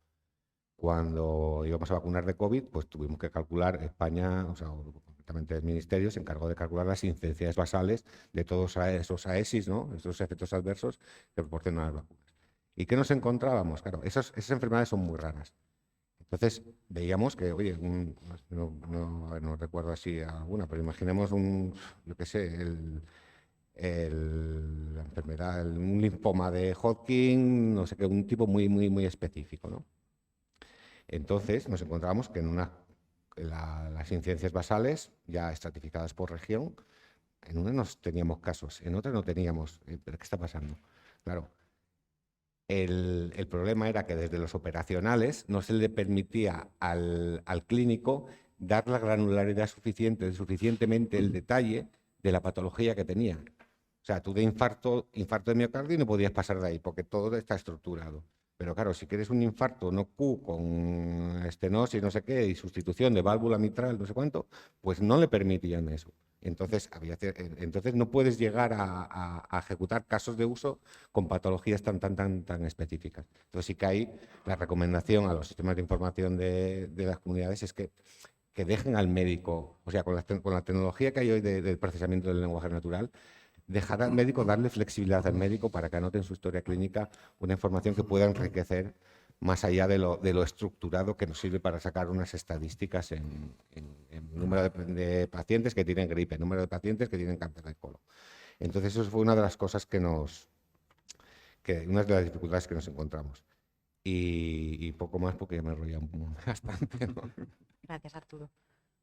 íbamos a vacunar de COVID, pues tuvimos que calcular, España, o sea, concretamente el Ministerio se encargó de calcular las incidencias basales de todos esos AESIs, ¿no?, esos efectos adversos que proporcionan las vacunas. ¿Y qué nos encontrábamos? Claro, esas enfermedades son muy raras. Entonces veíamos que, oye, no recuerdo así alguna, pero imaginemos yo qué sé, la enfermedad, un linfoma de Hodgkin, no sé qué, un tipo muy, muy, muy específico, ¿no? Entonces nos encontramos que las incidencias basales, ya estratificadas por región, en una nos teníamos casos, en otra no teníamos. ¿Pero qué está pasando? Claro, el problema era que desde los operacionales no se le permitía al clínico dar la granularidad suficiente, suficientemente el detalle de la patología que tenía. O sea, tú de infarto de miocardio no podías pasar de ahí porque todo está estructurado. Pero claro, si quieres un infarto no Q con estenosis, no sé qué, y sustitución de válvula mitral, no sé cuánto, pues no le permitían eso. Entonces no puedes llegar a ejecutar casos de uso con patologías tan específicas. Entonces sí que hay la recomendación a los sistemas de información de las comunidades es que dejen al médico, o sea, con la tecnología que hay hoy del procesamiento del lenguaje natural, dejar al médico, darle flexibilidad al médico para que anote en su historia clínica una información que pueda enriquecer más allá de lo estructurado, que nos sirve para sacar unas estadísticas en número de pacientes que tienen gripe, número de pacientes que tienen cáncer de colon. Entonces, eso fue una de las cosas una de las dificultades que nos encontramos. Y poco más porque ya me enrollé bastante, ¿no? Gracias, Arturo.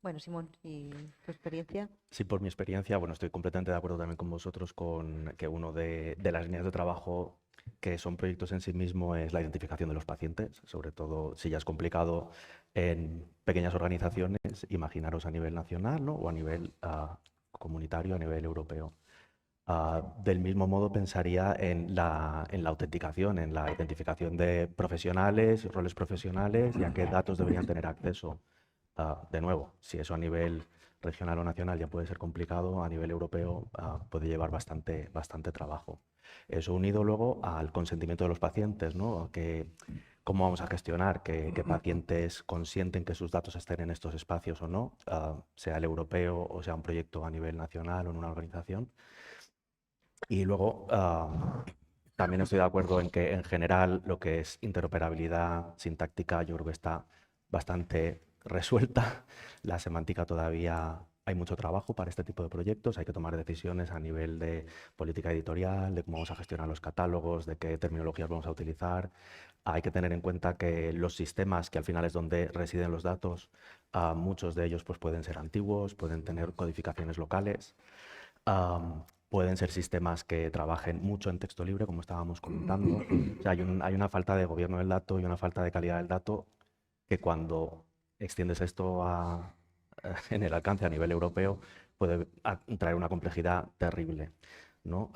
Bueno, Simón, ¿y tu experiencia? Sí, por mi experiencia, bueno, estoy completamente de acuerdo también con vosotros con que uno de las líneas de trabajo que son proyectos en sí mismo es la identificación de los pacientes, sobre todo si ya es complicado en pequeñas organizaciones, imaginaros a nivel nacional, ¿no?, o a nivel comunitario, a nivel europeo. Del mismo modo pensaría en la autenticación, en la identificación de profesionales, roles profesionales y a qué datos deberían tener acceso. De nuevo, si eso a nivel regional o nacional ya puede ser complicado, a nivel europeo puede llevar bastante trabajo. Eso unido luego al consentimiento de los pacientes, ¿no? ¿Cómo vamos a gestionar que pacientes consienten que sus datos estén en estos espacios o no, sea el europeo o sea un proyecto a nivel nacional o en una organización? Y luego, también estoy de acuerdo en que en general lo que es interoperabilidad sintáctica yo creo que está bastante resuelta. La semántica todavía hay mucho trabajo para este tipo de proyectos. Hay que tomar decisiones a nivel de política editorial, de cómo vamos a gestionar los catálogos, de qué terminologías vamos a utilizar. Hay que tener en cuenta que los sistemas, que al final es donde residen los datos, muchos de ellos pues, pueden ser antiguos, pueden tener codificaciones locales. Pueden ser sistemas que trabajen mucho en texto libre, como estábamos comentando. O sea, hay una falta de gobierno del dato y una falta de calidad del dato que cuando extiendes esto en el alcance a nivel europeo puede traer una complejidad terrible, ¿no?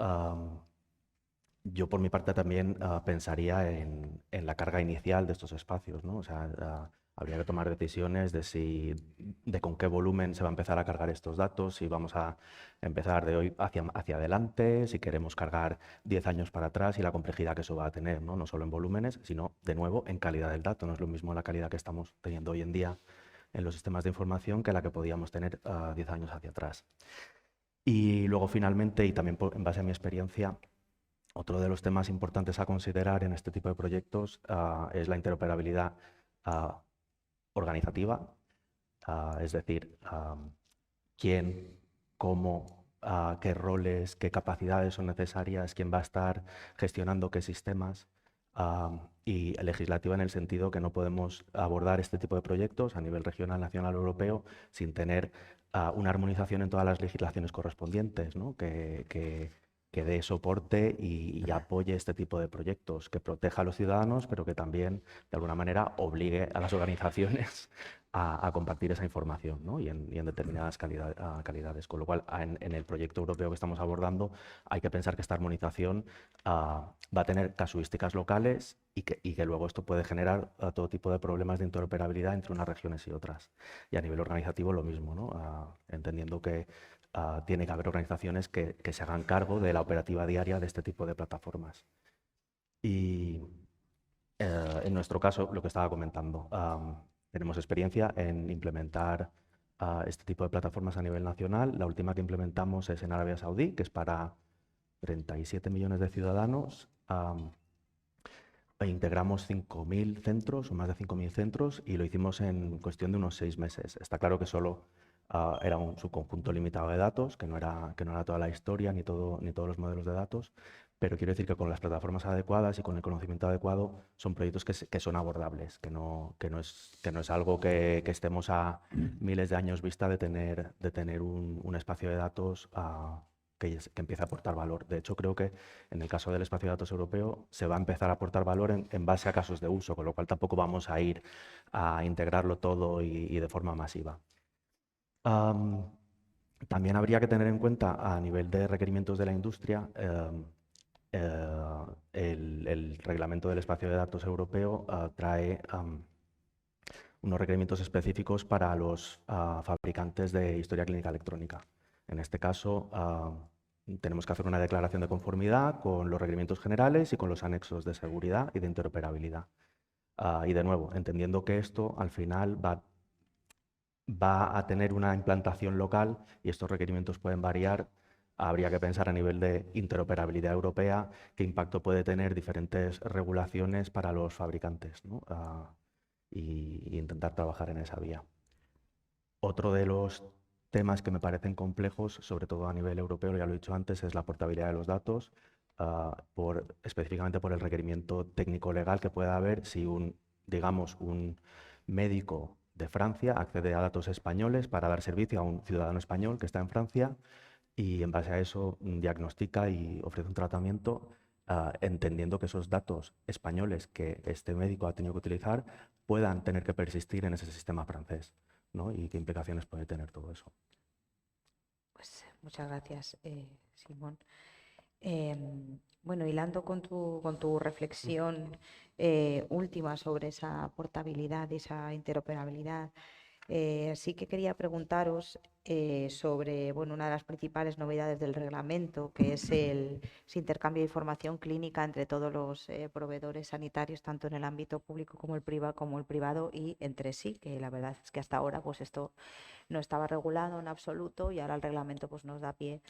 Yo por mi parte también pensaría en la carga inicial de estos espacios, ¿no? O sea, habría que tomar decisiones de con qué volumen se va a empezar a cargar estos datos, si vamos a empezar de hoy hacia adelante, si queremos cargar 10 años para atrás y la complejidad que eso va a tener, ¿no? No solo en volúmenes, sino de nuevo en calidad del dato. No es lo mismo la calidad que estamos teniendo hoy en día en los sistemas de información que la que podíamos tener 10 años hacia atrás. Y luego finalmente, y también en base a mi experiencia, otro de los temas importantes a considerar en este tipo de proyectos es la interoperabilidad organizativa, es decir, quién, cómo, qué roles, qué capacidades son necesarias, quién va a estar gestionando qué sistemas, y legislativa en el sentido que no podemos abordar este tipo de proyectos a nivel regional, nacional o europeo sin tener una armonización en todas las legislaciones correspondientes, ¿no? Que dé soporte y apoye este tipo de proyectos, que proteja a los ciudadanos, pero que también, de alguna manera, obligue a las organizaciones a compartir esa información, ¿no? y en determinadas calidades. Con lo cual, en el proyecto europeo que estamos abordando, hay que pensar que esta armonización va a tener casuísticas locales y que luego esto puede generar todo tipo de problemas de interoperabilidad entre unas regiones y otras. Y a nivel organizativo lo mismo, ¿no? Entendiendo que tiene que haber organizaciones que se hagan cargo de la operativa diaria de este tipo de plataformas. Y en nuestro caso, lo que estaba comentando, tenemos experiencia en implementar este tipo de plataformas a nivel nacional. La última que implementamos es en Arabia Saudí, que es para 37 millones de ciudadanos. Integramos 5.000 centros, o más de 5.000 centros, y lo hicimos en cuestión de unos 6 meses. Está claro que solo era un subconjunto limitado de datos, que no era toda la historia ni todos los modelos de datos, pero quiero decir que con las plataformas adecuadas y con el conocimiento adecuado son proyectos que son abordables, que no es algo que estemos a miles de años vista de tener un espacio de datos que empiece a aportar valor. De hecho, creo que en el caso del espacio de datos europeo se va a empezar a aportar valor en base a casos de uso, con lo cual tampoco vamos a ir a integrarlo todo y de forma masiva. También habría que tener en cuenta a nivel de requerimientos de la industria el reglamento del espacio de datos europeo trae unos requerimientos específicos para los fabricantes de historia clínica electrónica. En este caso, tenemos que hacer una declaración de conformidad con los requerimientos generales y con los anexos de seguridad y de interoperabilidad. Y de nuevo, entendiendo que esto al final va a tener una implantación local y estos requerimientos pueden variar, habría que pensar a nivel de interoperabilidad europea qué impacto puede tener diferentes regulaciones para los fabricantes, ¿no? Y intentar trabajar en esa vía. Otro de los temas que me parecen complejos, sobre todo a nivel europeo, ya lo he dicho antes, es la portabilidad de los datos, específicamente por el requerimiento técnico-legal que pueda haber si digamos, un médico de Francia accede a datos españoles para dar servicio a un ciudadano español que está en Francia y en base a eso diagnostica y ofrece un tratamiento, entendiendo que esos datos españoles que este médico ha tenido que utilizar puedan tener que persistir en ese sistema francés, ¿no? Y qué implicaciones puede tener todo eso. Pues muchas gracias, Simón. Bueno, hilando con tu reflexión última sobre esa portabilidad y esa interoperabilidad, sí que quería preguntaros sobre bueno, una de las principales novedades del reglamento, que es ese intercambio de información clínica entre todos los proveedores sanitarios, tanto en el ámbito público como el privado y entre sí, que la verdad es que hasta ahora pues esto no estaba regulado en absoluto y ahora el reglamento pues, nos da pie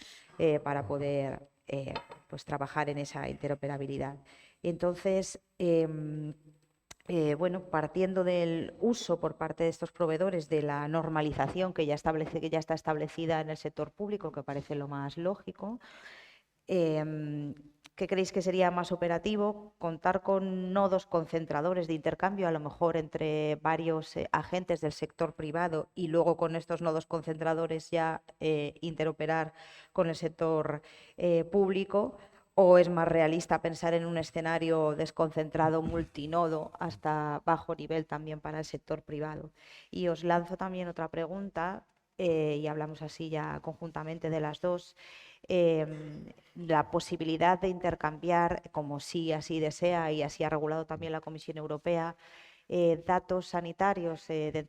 para poder pues, trabajar en esa interoperabilidad. Entonces, bueno, partiendo del uso por parte de estos proveedores de la normalización que ya está establecida en el sector público, que parece lo más lógico, ¿qué creéis que sería más operativo? ¿Contar con nodos concentradores de intercambio, a lo mejor entre varios agentes del sector privado y luego con estos nodos concentradores ya interoperar con el sector público? ¿O es más realista pensar en un escenario desconcentrado, multinodo, hasta bajo nivel también para el sector privado? Y os lanzo también otra pregunta, y hablamos así ya conjuntamente de las dos. La posibilidad de intercambiar, como sí así desea y así ha regulado también la Comisión Europea, datos sanitarios de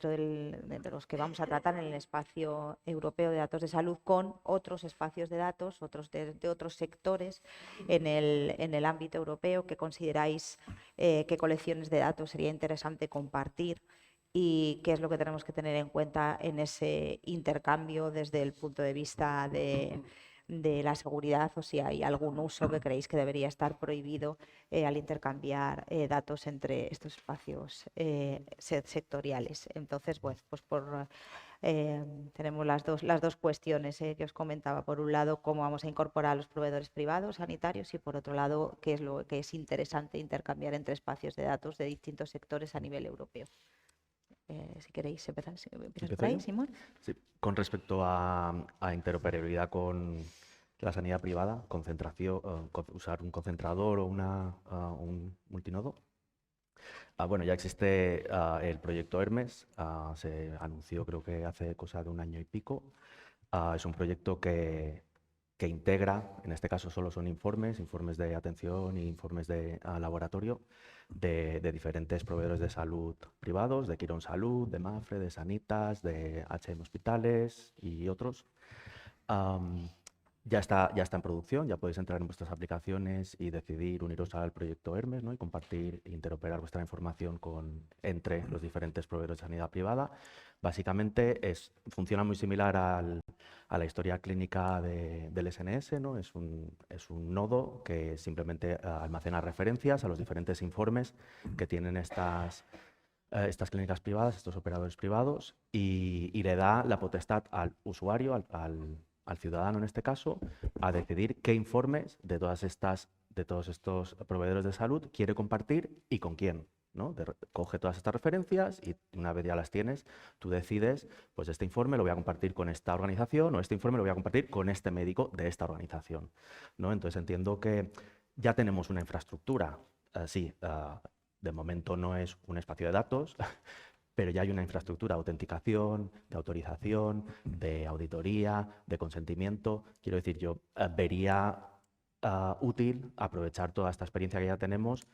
los que vamos a tratar en el espacio europeo de datos de salud con otros espacios de datos, de otros sectores en el ámbito europeo que consideráis qué colecciones de datos sería interesante compartir y qué es lo que tenemos que tener en cuenta en ese intercambio desde el punto de vista de la seguridad, o si hay algún uso que creéis que debería estar prohibido al intercambiar datos entre estos espacios sectoriales. Entonces, pues tenemos las dos cuestiones que os comentaba. Por un lado, cómo vamos a incorporar a los proveedores privados sanitarios y por otro lado, qué es lo que es interesante intercambiar entre espacios de datos de distintos sectores a nivel europeo. Si queréis empezar, empiezas por ¿Empiezo ahí, yo? Simón. Sí. Con respecto a interoperabilidad con la sanidad privada, concentración, usar un concentrador o un multinodo. Bueno, ya existe el proyecto Hermes, se anunció creo que hace cosa de un año y pico. Es un proyecto que integra, en este caso solo son informes de atención e informes de laboratorio de diferentes proveedores de salud privados, de Quirón Salud, de Mafre, de Sanitas, de HM Hospitales y otros. Ya está en producción, ya podéis entrar en vuestras aplicaciones y decidir uniros al proyecto Hermes, ¿no? Y compartir e interoperar vuestra información entre los diferentes proveedores de sanidad privada. Básicamente funciona muy similar a la historia clínica del SNS, ¿no? Es un nodo que simplemente almacena referencias a los diferentes informes que tienen estas clínicas privadas, estos operadores privados, y le da la potestad al usuario, al ciudadano en este caso, a decidir qué informes de todos estos proveedores de salud quiere compartir y con quién, ¿no? Coge todas estas referencias y una vez ya las tienes, tú decides, pues este informe lo voy a compartir con esta organización o este informe lo voy a compartir con este médico de esta organización, ¿no? Entonces entiendo que ya tenemos una infraestructura, de momento no es un espacio de datos, pero ya hay una infraestructura de autenticación, de autorización, de auditoría, de consentimiento. Quiero decir, yo vería útil aprovechar toda esta experiencia que ya tenemos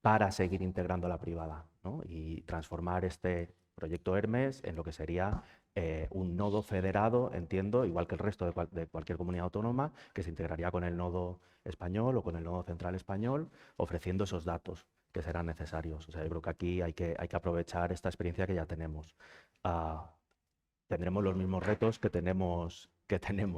para seguir integrando a la privada, ¿no? Y transformar este proyecto Hermes en lo que sería un nodo federado, entiendo, igual que el resto de cualquier comunidad autónoma, que se integraría con el nodo español o con el nodo central español, ofreciendo esos datos que serán necesarios. O sea, yo creo que aquí hay que aprovechar esta experiencia que ya tenemos. Tendremos los mismos retos que tenemos,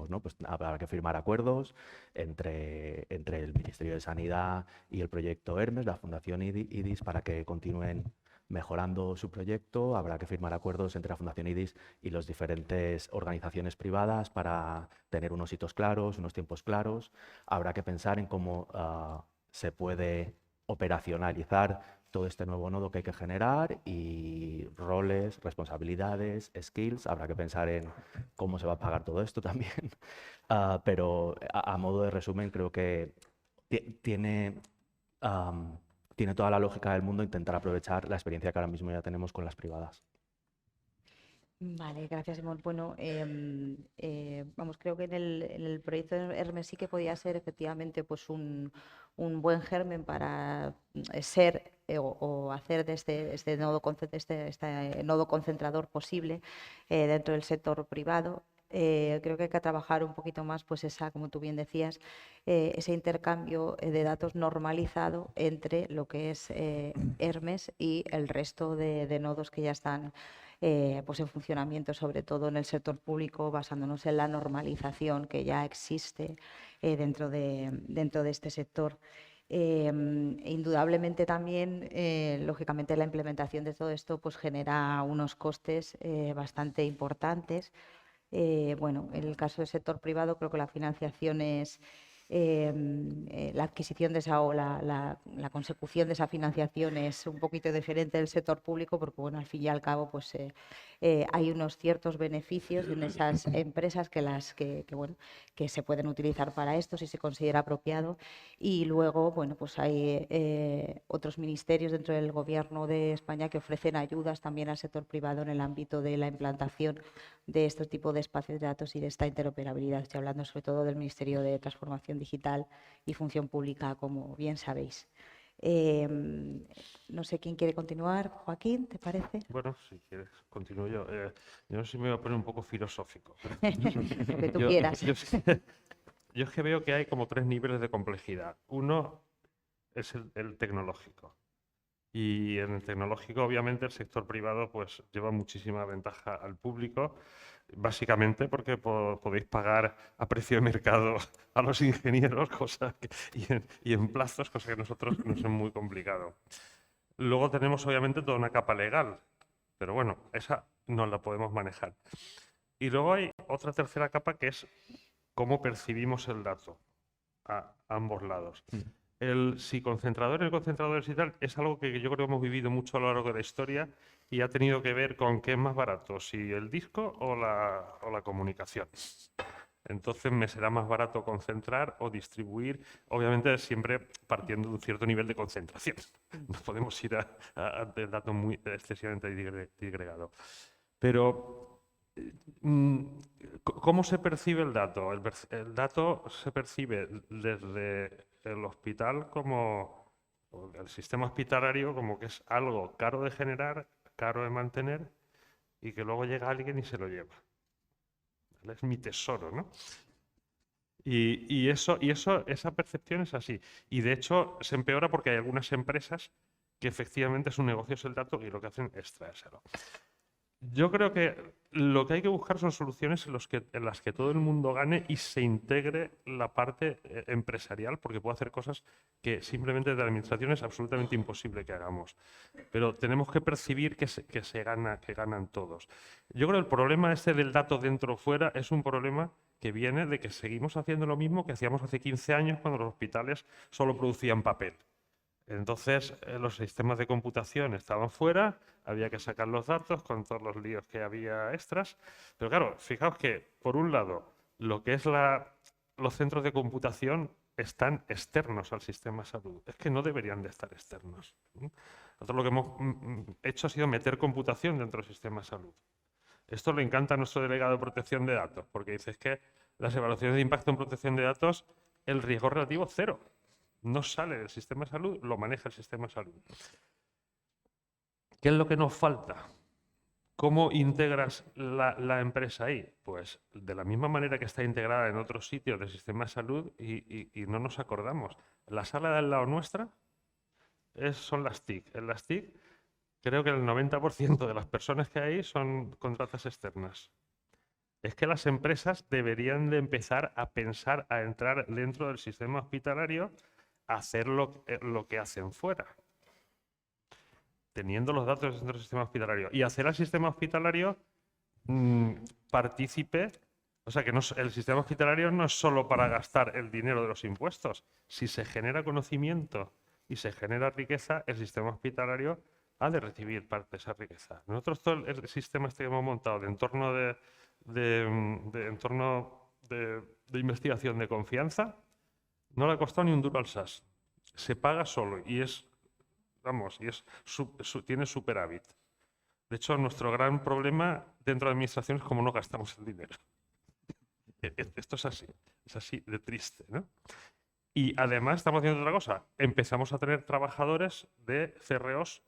¿no? Pues habrá que firmar acuerdos entre el Ministerio de Sanidad y el proyecto Hermes, la Fundación IDIS, para que continúen mejorando su proyecto. Habrá que firmar acuerdos entre la Fundación IDIS y las diferentes organizaciones privadas para tener unos hitos claros, unos tiempos claros. Habrá que pensar en cómo se puede operacionalizar todo este nuevo nodo que hay que generar y roles, responsabilidades, skills. Habrá que pensar en cómo se va a pagar todo esto también. Pero a modo de resumen, creo que tiene toda la lógica del mundo intentar aprovechar la experiencia que ahora mismo ya tenemos con las privadas. Vale, gracias, Simón. Bueno, vamos, creo que en el proyecto de Hermes sí que podía ser efectivamente pues un buen germen para ser o hacer de este nodo, este nodo concentrador posible dentro del sector privado. Creo que hay que trabajar un poquito más, pues esa, como tú bien decías, ese intercambio de datos normalizado entre lo que es Hermes y el resto de nodos que ya están pues en funcionamiento, sobre todo en el sector público, basándonos en la normalización que ya existe dentro de este sector. Indudablemente también, lógicamente, la implementación de todo esto pues, genera unos costes bastante importantes. Bueno, en el caso del sector privado, creo que la financiación es la adquisición de esa o la consecución de esa financiación es un poquito diferente del sector público, porque bueno, al fin y al cabo, pues hay unos ciertos beneficios en esas empresas bueno, que se pueden utilizar para esto si se considera apropiado. Y luego, bueno, pues hay otros ministerios dentro del Gobierno de España que ofrecen ayudas también al sector privado en el ámbito de la implantación de este tipo de espacios de datos y de esta interoperabilidad. Estoy hablando sobre todo del Ministerio de Transformación Digital y Función Pública, como bien sabéis. No sé quién quiere continuar. Joaquín, ¿te parece? Bueno, si quieres, continúo yo. Yo no sé si me voy a poner un poco filosófico. Lo que tú Yo, quieras. yo es que veo que hay como 3 niveles de complejidad. Uno es el tecnológico. Y en el tecnológico, obviamente, el sector privado pues lleva muchísima ventaja al público, básicamente porque podéis pagar a precio de mercado a los ingenieros y en plazos, cosa que a nosotros nos es muy complicado. Luego tenemos, obviamente, toda una capa legal, pero bueno, esa no la podemos manejar. Y luego hay otra tercera capa que es cómo percibimos el dato a ambos lados. El si concentradores, concentradores y tal, es algo que yo creo que hemos vivido mucho a lo largo de la historia y ha tenido que ver con qué es más barato, si el disco o la comunicación. Entonces me será más barato concentrar o distribuir, obviamente siempre partiendo de un cierto nivel de concentración. No podemos ir a datos muy excesivamente disgregado. Pero, ¿cómo se percibe el dato? El dato se percibe desde el hospital como, o el sistema hospitalario como que es algo caro de generar, caro de mantener y que luego llega alguien y se lo lleva. ¿Vale? Es mi tesoro, ¿no? Esa percepción es así. Y de hecho se empeora porque hay algunas empresas que efectivamente su negocio es el dato y lo que hacen es traérselo. Yo creo que lo que hay que buscar son soluciones en las que todo el mundo gane y se integre la parte empresarial, porque puede hacer cosas que simplemente de la administración es absolutamente imposible que hagamos. Pero tenemos que percibir que ganan todos. Yo creo que el problema este del dato dentro o fuera es un problema que viene de que seguimos haciendo lo mismo que hacíamos hace 15 años cuando los hospitales solo producían papel. Entonces, los sistemas de computación estaban fuera, había que sacar los datos con todos los líos que había extras. Pero claro, fijaos que, por un lado, lo que es los centros de computación están externos al sistema de salud. Es que no deberían de estar externos. Nosotros lo que hemos hecho ha sido meter computación dentro del sistema de salud. Esto le encanta a nuestro delegado de protección de datos, porque dice que las evaluaciones de impacto en protección de datos, el riesgo relativo es cero. No sale del sistema de salud, lo maneja el sistema de salud. ¿Qué es lo que nos falta? ¿Cómo integras la empresa ahí? Pues de la misma manera que está integrada en otros sitios del sistema de salud y no nos acordamos. La sala de al lado nuestra son las TIC. En las TIC creo que el 90% de las personas que hay son contratas externas. Es que las empresas deberían de empezar a pensar a entrar dentro del sistema hospitalario a hacer lo que hacen fuera, teniendo los datos dentro del sistema hospitalario. Y hacer al sistema hospitalario partícipe, o sea, que el sistema hospitalario no es solo para gastar el dinero de los impuestos. Si se genera conocimiento y se genera riqueza, el sistema hospitalario ha de recibir parte de esa riqueza. Nosotros todo el sistema este que hemos montado de entorno de investigación de confianza no le ha costado ni un duro al SAS. Se paga solo y tiene superávit. De hecho, nuestro gran problema dentro de la administración es cómo no gastamos el dinero. Esto es así de triste, ¿no? Y además estamos haciendo otra cosa. Empezamos a tener trabajadores de CROs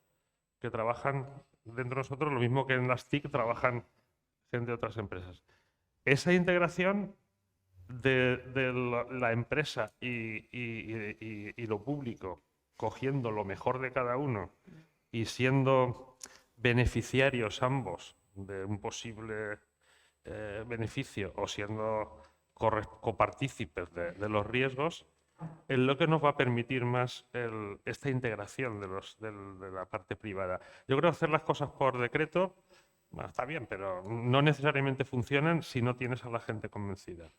que trabajan dentro de nosotros, lo mismo que en las TIC trabajan gente de otras empresas. Esa integración de la empresa y lo público, cogiendo lo mejor de cada uno y siendo beneficiarios ambos de un posible beneficio o siendo copartícipes de los riesgos, es lo que nos va a permitir más esta integración de la parte privada. Yo creo que hacer las cosas por decreto, bueno, está bien, pero no necesariamente funcionan si no tienes a la gente convencida.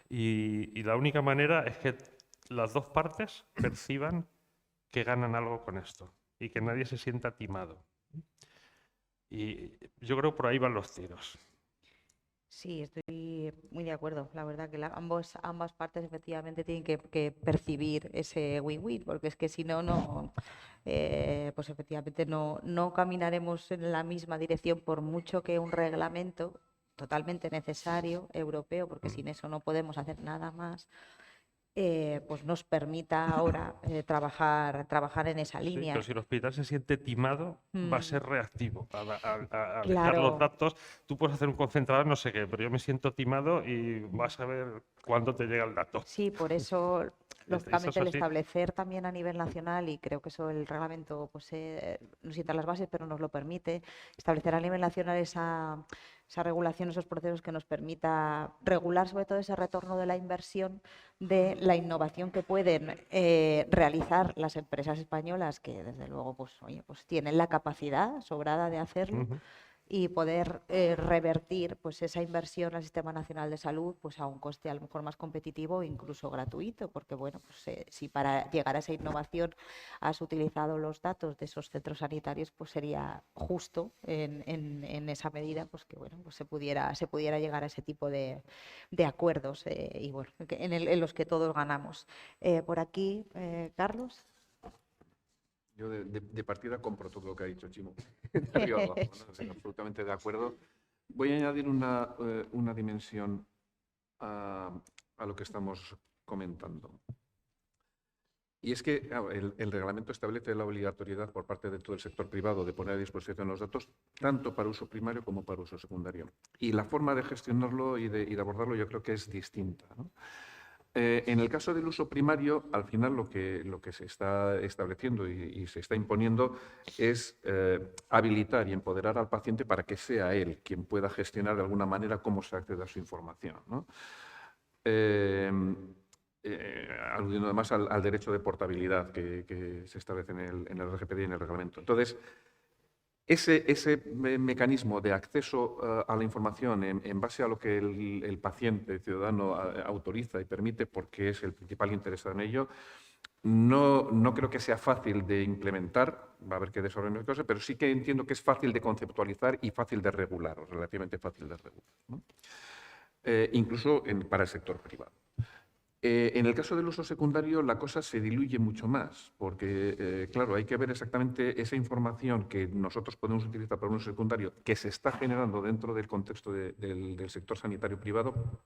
Y la única manera es que las dos partes perciban que ganan algo con esto y que nadie se sienta timado. Y yo creo que por ahí van los tiros. Sí, estoy muy de acuerdo. La verdad que ambas partes efectivamente tienen que percibir ese win-win, porque es que si no, pues efectivamente no caminaremos en la misma dirección por mucho que un reglamento totalmente necesario europeo, porque sin eso no podemos hacer nada más. Pues nos permita ahora trabajar en esa Sí, línea. pero si el hospital se siente timado, va a ser reactivo a dejar Claro. los datos. Tú puedes hacer un concentrador, no sé qué, pero yo me siento timado y vas a ver cuándo te llega el dato. Sí, por eso, lógicamente, es el así. establecer también a nivel nacional, y creo que eso el reglamento pues, no sienta las bases, pero nos lo permite, establecer a nivel nacional esa regulación, esos procesos que nos permita regular sobre todo ese retorno de la inversión, de la innovación que pueden realizar las empresas españolas, que desde luego pues, oye, pues tienen la capacidad sobrada de hacerlo. Ujú. Y poder revertir pues, esa inversión al Sistema Nacional de Salud pues, a un coste a lo mejor más competitivo o incluso gratuito, porque bueno, pues, si para llegar a esa innovación has utilizado los datos de esos centros sanitarios, pues sería justo en esa medida pues, que bueno, pues se pudiera llegar a ese tipo de acuerdos y bueno, en los que todos ganamos. Por aquí, Carlos. Yo de partida compro todo lo que ha dicho Chimo. De arriba abajo, ¿no? Estoy absolutamente de acuerdo. Voy a añadir una dimensión a lo que estamos comentando. Y es que el reglamento establece la obligatoriedad por parte de todo el sector privado de poner a disposición los datos tanto para uso primario como para uso secundario. Y la forma de gestionarlo y de abordarlo yo creo que es distinta, ¿no? En el caso del uso primario, al final lo que se está estableciendo y se está imponiendo es habilitar y empoderar al paciente para que sea él quien pueda gestionar de alguna manera cómo se accede a su información, ¿no? Aludiendo además al derecho de portabilidad que se establece en el RGPD y en el reglamento. Entonces, ese mecanismo de acceso a la información en base a lo que el paciente, el ciudadano, autoriza y permite porque es el principal interesado en ello, no creo que sea fácil de implementar, va a haber que desarrollar cosas, pero sí que entiendo que es fácil de conceptualizar y fácil de regular, o relativamente fácil de regular, ¿no? Incluso para el sector privado. En el caso del uso secundario, la cosa se diluye mucho más, porque, claro, hay que ver exactamente esa información que nosotros podemos utilizar para un uso secundario que se está generando dentro del contexto del sector sanitario privado,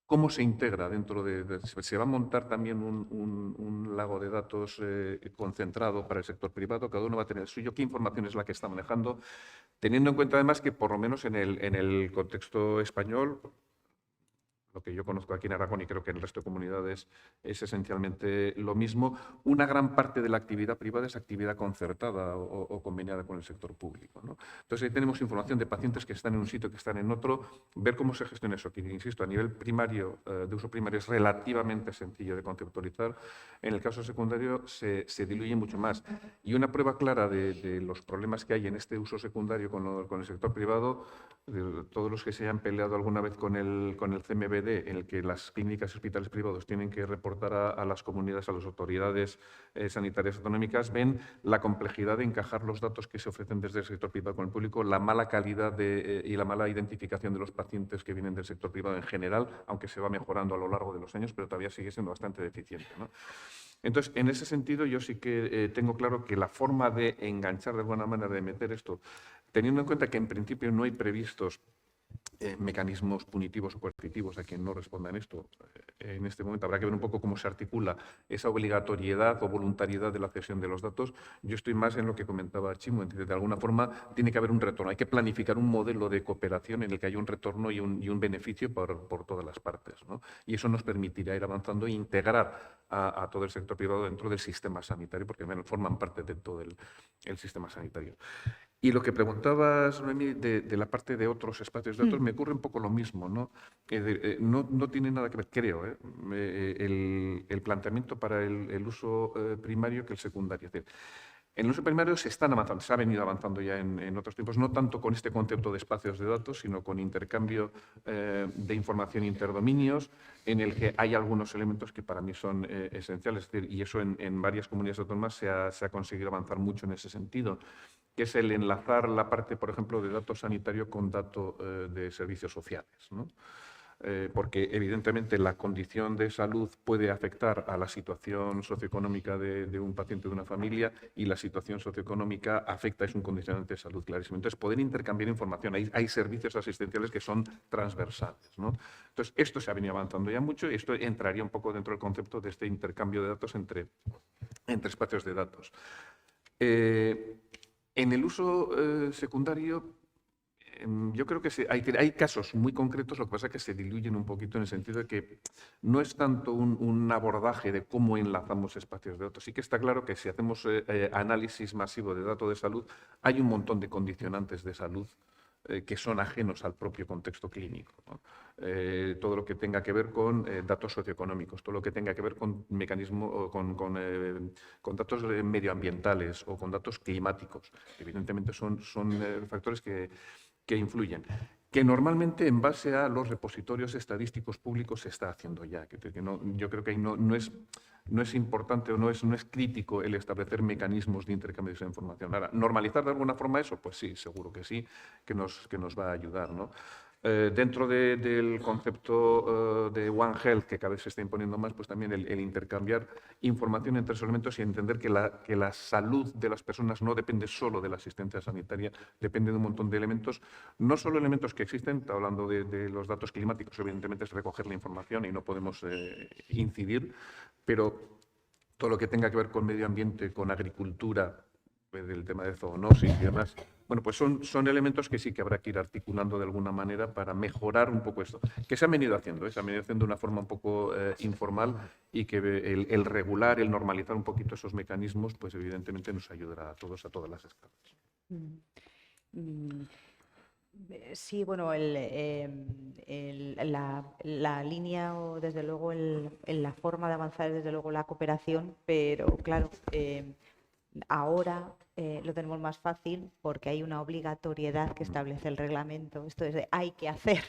cómo se integra dentro se va a montar también un lago de datos concentrado para el sector privado, cada uno va a tener el suyo, qué información es la que está manejando, teniendo en cuenta además que por lo menos en el contexto español, lo que yo conozco aquí en Aragón y creo que en el resto de comunidades es esencialmente lo mismo, una gran parte de la actividad privada es actividad concertada o conveniada con el sector público, ¿no? Entonces ahí tenemos información de pacientes que están en un sitio, que están en otro, ver cómo se gestiona eso, que insisto, a nivel primario, de uso primario es relativamente sencillo de conceptualizar, en el caso secundario se diluye mucho más. Y una prueba clara de los problemas que hay en este uso secundario con el sector privado, todos los que se hayan peleado alguna vez con el CMBD, en el que las clínicas y hospitales privados tienen que reportar a las comunidades, a las autoridades sanitarias autonómicas, ven la complejidad de encajar los datos que se ofrecen desde el sector privado con el público, la mala calidad y la mala identificación de los pacientes que vienen del sector privado en general, aunque se va mejorando a lo largo de los años, pero todavía sigue siendo bastante deficiente, ¿no? Entonces, en ese sentido, yo sí que tengo claro que la forma de enganchar de alguna manera, de meter esto, teniendo en cuenta que en principio no hay previstos mecanismos punitivos o coercitivos a quien no respondan esto. En este momento habrá que ver un poco cómo se articula esa obligatoriedad o voluntariedad de la cesión de los datos. Yo estoy más en lo que comentaba Chimo, de alguna forma tiene que haber un retorno. Hay que planificar un modelo de cooperación en el que haya un retorno y un beneficio por todas las partes, ¿no? Y eso nos permitirá ir avanzando e integrar a todo el sector privado dentro del sistema sanitario, porque bueno, forman parte de todo el sistema sanitario. Y lo que preguntabas, Noemí, de la parte de otros espacios de datos, me ocurre un poco lo mismo, ¿no? No tiene nada que ver, creo, el planteamiento para el uso primario que el secundario. Es decir, en el uso primario se están avanzando, se ha venido avanzando ya en otros tiempos, no tanto con este concepto de espacios de datos, sino con intercambio de información interdominios, en el que hay algunos elementos que para mí son esenciales. Es decir, y eso en varias comunidades autónomas se ha conseguido avanzar mucho en ese sentido, que es el enlazar la parte, por ejemplo, de datos sanitario con datos de servicios sociales, ¿no? Porque evidentemente la condición de salud puede afectar a la situación socioeconómica de un paciente de una familia y la situación socioeconómica afecta, es un condicionante de salud clarísimo. Entonces, poder intercambiar información, hay servicios asistenciales que son transversales, ¿no? Entonces, esto se ha venido avanzando ya mucho y esto entraría un poco dentro del concepto de este intercambio de datos entre espacios de datos. En el uso secundario, yo creo que hay casos muy concretos, lo que pasa es que se diluyen un poquito en el sentido de que no es tanto un abordaje de cómo enlazamos espacios de datos. Sí que está claro que si hacemos análisis masivo de datos de salud, hay un montón de condicionantes de salud que son ajenos al propio contexto clínico, ¿no? Todo lo que tenga que ver con datos socioeconómicos, todo lo que tenga que ver con mecanismos, con datos medioambientales o con datos climáticos. Evidentemente son factores que influyen, que normalmente en base a los repositorios estadísticos públicos se está haciendo ya. Yo creo que ahí no es importante o no es crítico el establecer mecanismos de intercambio de esa información. Ahora, ¿normalizar de alguna forma eso? Pues sí, seguro que sí, que nos va a ayudar, ¿no? Dentro del concepto de One Health, que cada vez se está imponiendo más, pues también el intercambiar información entre esos elementos y entender que la salud de las personas no depende solo de la asistencia sanitaria, depende de un montón de elementos, no solo elementos que existen, hablando de los datos climáticos, evidentemente es recoger la información y no podemos incidir, pero todo lo que tenga que ver con medio ambiente, con agricultura, del tema de zoonosis y demás. Bueno, pues son elementos que sí que habrá que ir articulando de alguna manera para mejorar un poco esto, que se han venido haciendo, se han venido haciendo de una forma un poco informal y que el regular, el normalizar un poquito esos mecanismos, pues evidentemente nos ayudará a todos, a todas las escalas. Sí, bueno, la línea o desde luego la forma de avanzar es desde luego la cooperación, pero claro, ahora lo tenemos más fácil porque hay una obligatoriedad que establece el reglamento. Esto es de hay que hacer.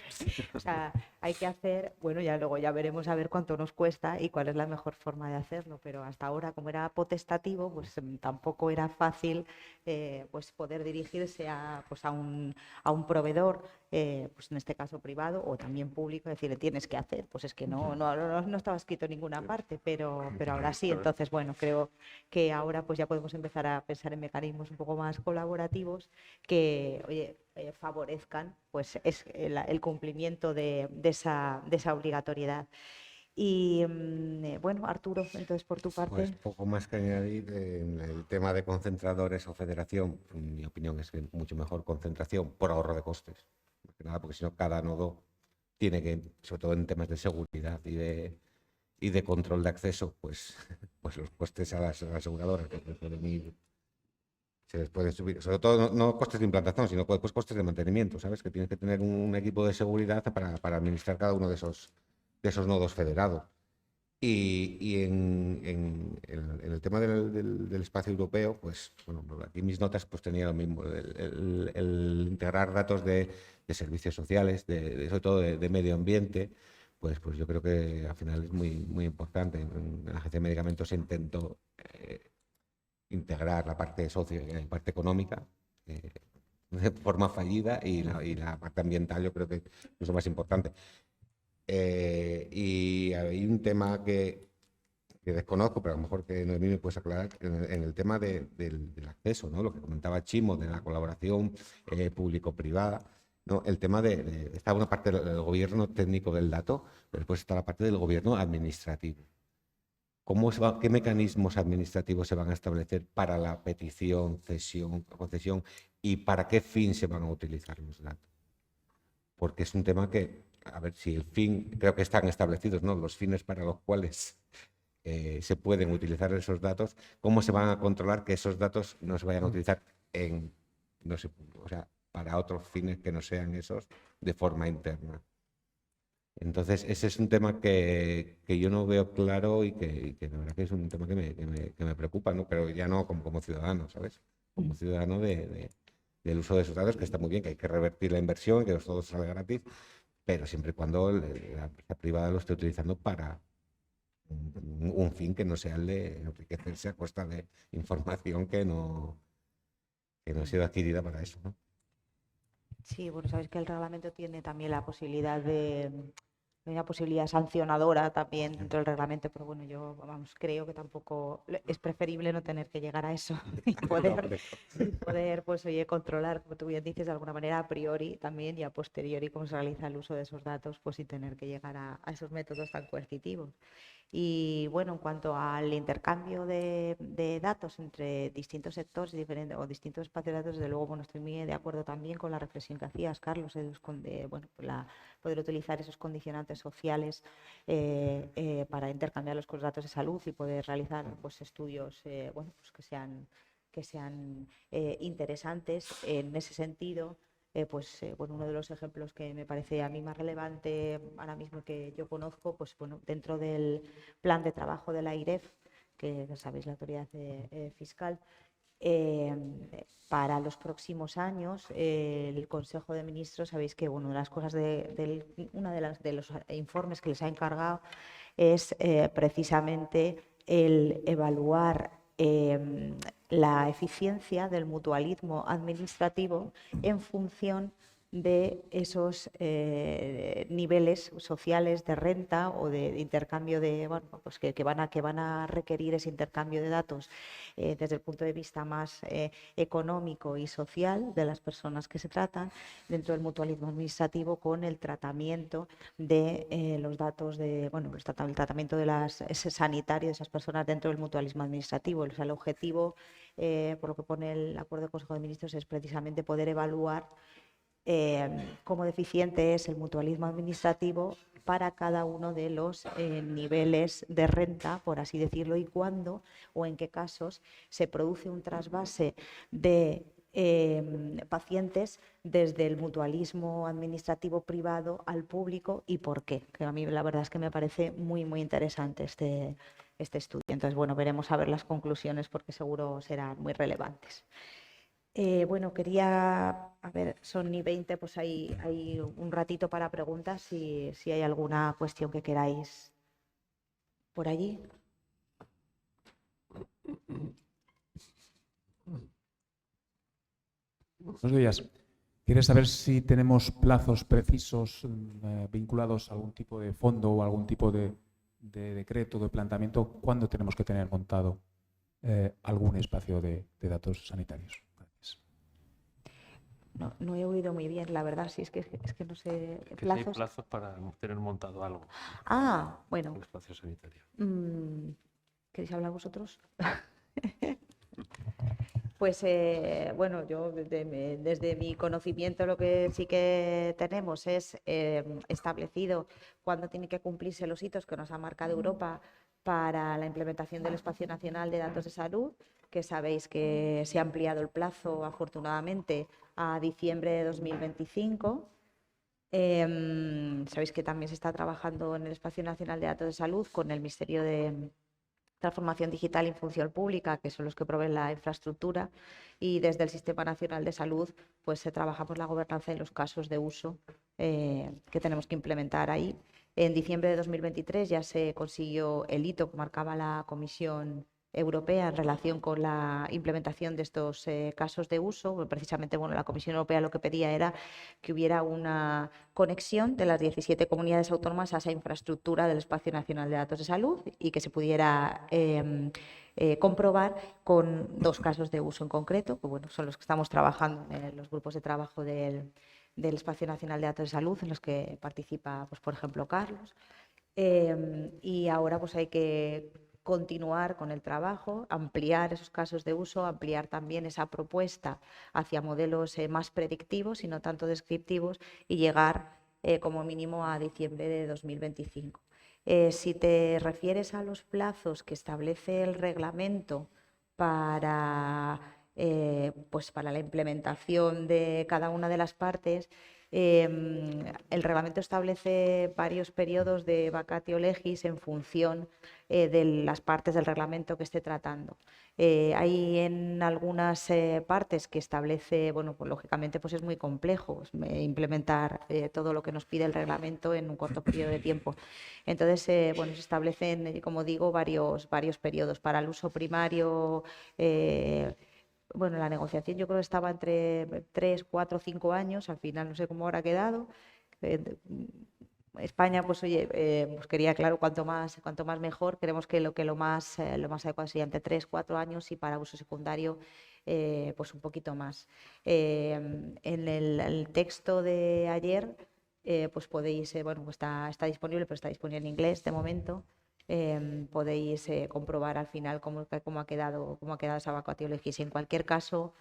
O sea, hay que hacer, bueno, ya luego ya veremos a ver cuánto nos cuesta y cuál es la mejor forma de hacerlo, pero hasta ahora, como era potestativo, pues tampoco era fácil pues poder dirigirse a un proveedor, pues en este caso privado o también público, decirle tienes que hacer, pues es que no estaba escrito en ninguna parte, pero ahora sí. Entonces, bueno, creo que ahora pues ya podemos empezar a pensar en mecanismos un poco más colaborativos que, oye, favorezcan pues el cumplimiento de esa obligatoriedad. Y bueno, Arturo, entonces por tu parte. Pues poco más que añadir en el tema de concentradores o federación. Mi opinión es que mucho mejor concentración por ahorro de costes. Más que nada, porque si no, cada nodo tiene que, sobre todo en temas de seguridad y de control de acceso, pues los costes a las aseguradoras que se les pueden subir, sobre todo no costes de implantación, sino pues costes de mantenimiento, ¿sabes? Que tienes que tener un equipo de seguridad para administrar cada uno de esos nodos federados. Y en el tema del espacio europeo, pues bueno, aquí mis notas pues tenía lo mismo, el integrar datos de servicios sociales, sobre todo de medio ambiente, pues yo creo que al final es muy importante. En la Agencia de Medicamentos se intentó integrar la parte socio y la parte económica de forma fallida y la parte ambiental yo creo que es lo más importante. Y hay un tema que que desconozco, pero a lo mejor que Noemí me puedes aclarar, en el tema del acceso, ¿no? Lo que comentaba Chimo, de la colaboración público-privada, ¿no? El tema está una parte del gobierno técnico del dato, pero después está la parte del gobierno administrativo. ¿Qué mecanismos administrativos se van a establecer para la petición, cesión, concesión y para qué fin se van a utilizar los datos? Porque es un tema que, a ver si el fin, creo que están establecidos, ¿no? Los fines para los cuales se pueden utilizar esos datos, ¿cómo se van a controlar que esos datos no se vayan a utilizar no sé, o sea, para otros fines que no sean esos de forma interna? Entonces, ese es un tema que yo no veo claro y que la verdad que es un tema que me preocupa, ¿no? Pero ya no como ciudadano, ¿sabes? Como ciudadano del uso de esos datos, que está muy bien, que hay que revertir la inversión, que todo salga gratis, pero siempre y cuando la empresa privada lo esté utilizando para un fin que no sea el de enriquecerse a costa de información que no ha sido adquirida para eso, ¿no? Sí, bueno, sabes que el reglamento tiene también la posibilidad hay una posibilidad sancionadora también dentro del reglamento, pero bueno, yo vamos, creo que tampoco es preferible no tener que llegar a eso y poder pues oye, controlar, como tú bien dices, de alguna manera a priori también y a posteriori cómo se realiza el uso de esos datos, pues sin tener que llegar a esos métodos tan coercitivos. Y bueno, en cuanto al intercambio de datos entre distintos sectores o distintos espacios de datos, desde luego, bueno, estoy muy de acuerdo también con la reflexión que hacías, Carlos, de bueno, poder utilizar esos condicionantes sociales para intercambiarlos con los datos de salud y poder realizar pues, estudios bueno, pues que sean interesantes en ese sentido. Bueno, uno de los ejemplos que me parece a mí más relevante ahora mismo que yo conozco, pues bueno, dentro del plan de trabajo de la AIREF, que sabéis, la autoridad fiscal, para los próximos años, el Consejo de Ministros, sabéis que una de las cosas uno de los informes que les ha encargado es precisamente el evaluar la eficiencia del mutualismo administrativo en función de esos niveles sociales de renta o de intercambio de, bueno, pues que van a requerir ese intercambio de datos desde el punto de vista más económico y social de las personas que se tratan dentro del mutualismo administrativo con el tratamiento de los datos de, bueno, el tratamiento de ese sanitario de esas personas dentro del mutualismo administrativo. O sea, el objetivo, por lo que pone el acuerdo del Consejo de Ministros, es precisamente poder evaluar cómo deficiente es el mutualismo administrativo para cada uno de los niveles de renta, por así decirlo, y cuándo o en qué casos se produce un trasvase de pacientes desde el mutualismo administrativo privado al público y por qué. Que a mí la verdad es que me parece muy, muy interesante este estudio. Entonces, bueno, veremos a ver las conclusiones porque seguro serán muy relevantes. Bueno, quería, a ver, son ni 20, pues hay un ratito para preguntas si hay alguna cuestión que queráis por allí. Buenos días. Quería saber si tenemos plazos precisos vinculados a algún tipo de fondo o algún tipo de decreto, de planteamiento, ¿cuándo tenemos que tener montado algún espacio de datos sanitarios? Gracias. No he oído muy bien, la verdad, sí, es que no sé. Que si hay plazos para tener montado algo. Bueno. Un espacio sanitario. ¿Queréis hablar vosotros? Pues bueno, yo desde mi conocimiento lo que sí que tenemos es establecido cuándo tienen que cumplirse los hitos que nos ha marcado Europa para la implementación del Espacio Nacional de Datos de Salud, que sabéis que se ha ampliado el plazo afortunadamente a diciembre de 2025. Sabéis que también se está trabajando en el Espacio Nacional de Datos de Salud con el Ministerio de Transformación Digital y Función Pública, que son los que proveen la infraestructura, y desde el Sistema Nacional de Salud pues se trabaja por la gobernanza y los casos de uso que tenemos que implementar ahí. En diciembre de 2023 ya se consiguió el hito que marcaba la Comisión europea en relación con la implementación de estos casos de uso. Precisamente, bueno, la Comisión Europea lo que pedía era que hubiera una conexión de las 17 comunidades autónomas a esa infraestructura del Espacio Nacional de Datos de Salud y que se pudiera comprobar con 2 casos de uso en concreto, que bueno, son los que estamos trabajando en los grupos de trabajo del Espacio Nacional de Datos de Salud, en los que participa, pues, por ejemplo, Carlos. Y ahora pues hay que continuar con el trabajo, ampliar esos casos de uso, ampliar también esa propuesta hacia modelos más predictivos y no tanto descriptivos y llegar como mínimo a diciembre de 2025. Si te refieres a los plazos que establece el reglamento para, pues para la implementación de cada una de las partes, el reglamento establece varios periodos de vacatio legis en función de las partes del reglamento que esté tratando. Hay en algunas partes que establece, bueno, pues lógicamente pues es muy complejo implementar todo lo que nos pide el reglamento en un corto periodo de tiempo. Entonces, bueno, se establecen, como digo, varios periodos para el uso primario. Bueno, la negociación yo creo que estaba entre 3, 4, 5 años, al final no sé cómo habrá quedado. España, pues oye, pues quería, claro, cuanto más mejor. Queremos que lo más adecuado sería entre 3, 4 años y para uso secundario, pues un poquito más. En el texto de ayer, pues podéis, bueno, pues está disponible, pero está disponible en inglés de momento. Podéis comprobar al final cómo ha quedado esa vacatio legis. En cualquier caso,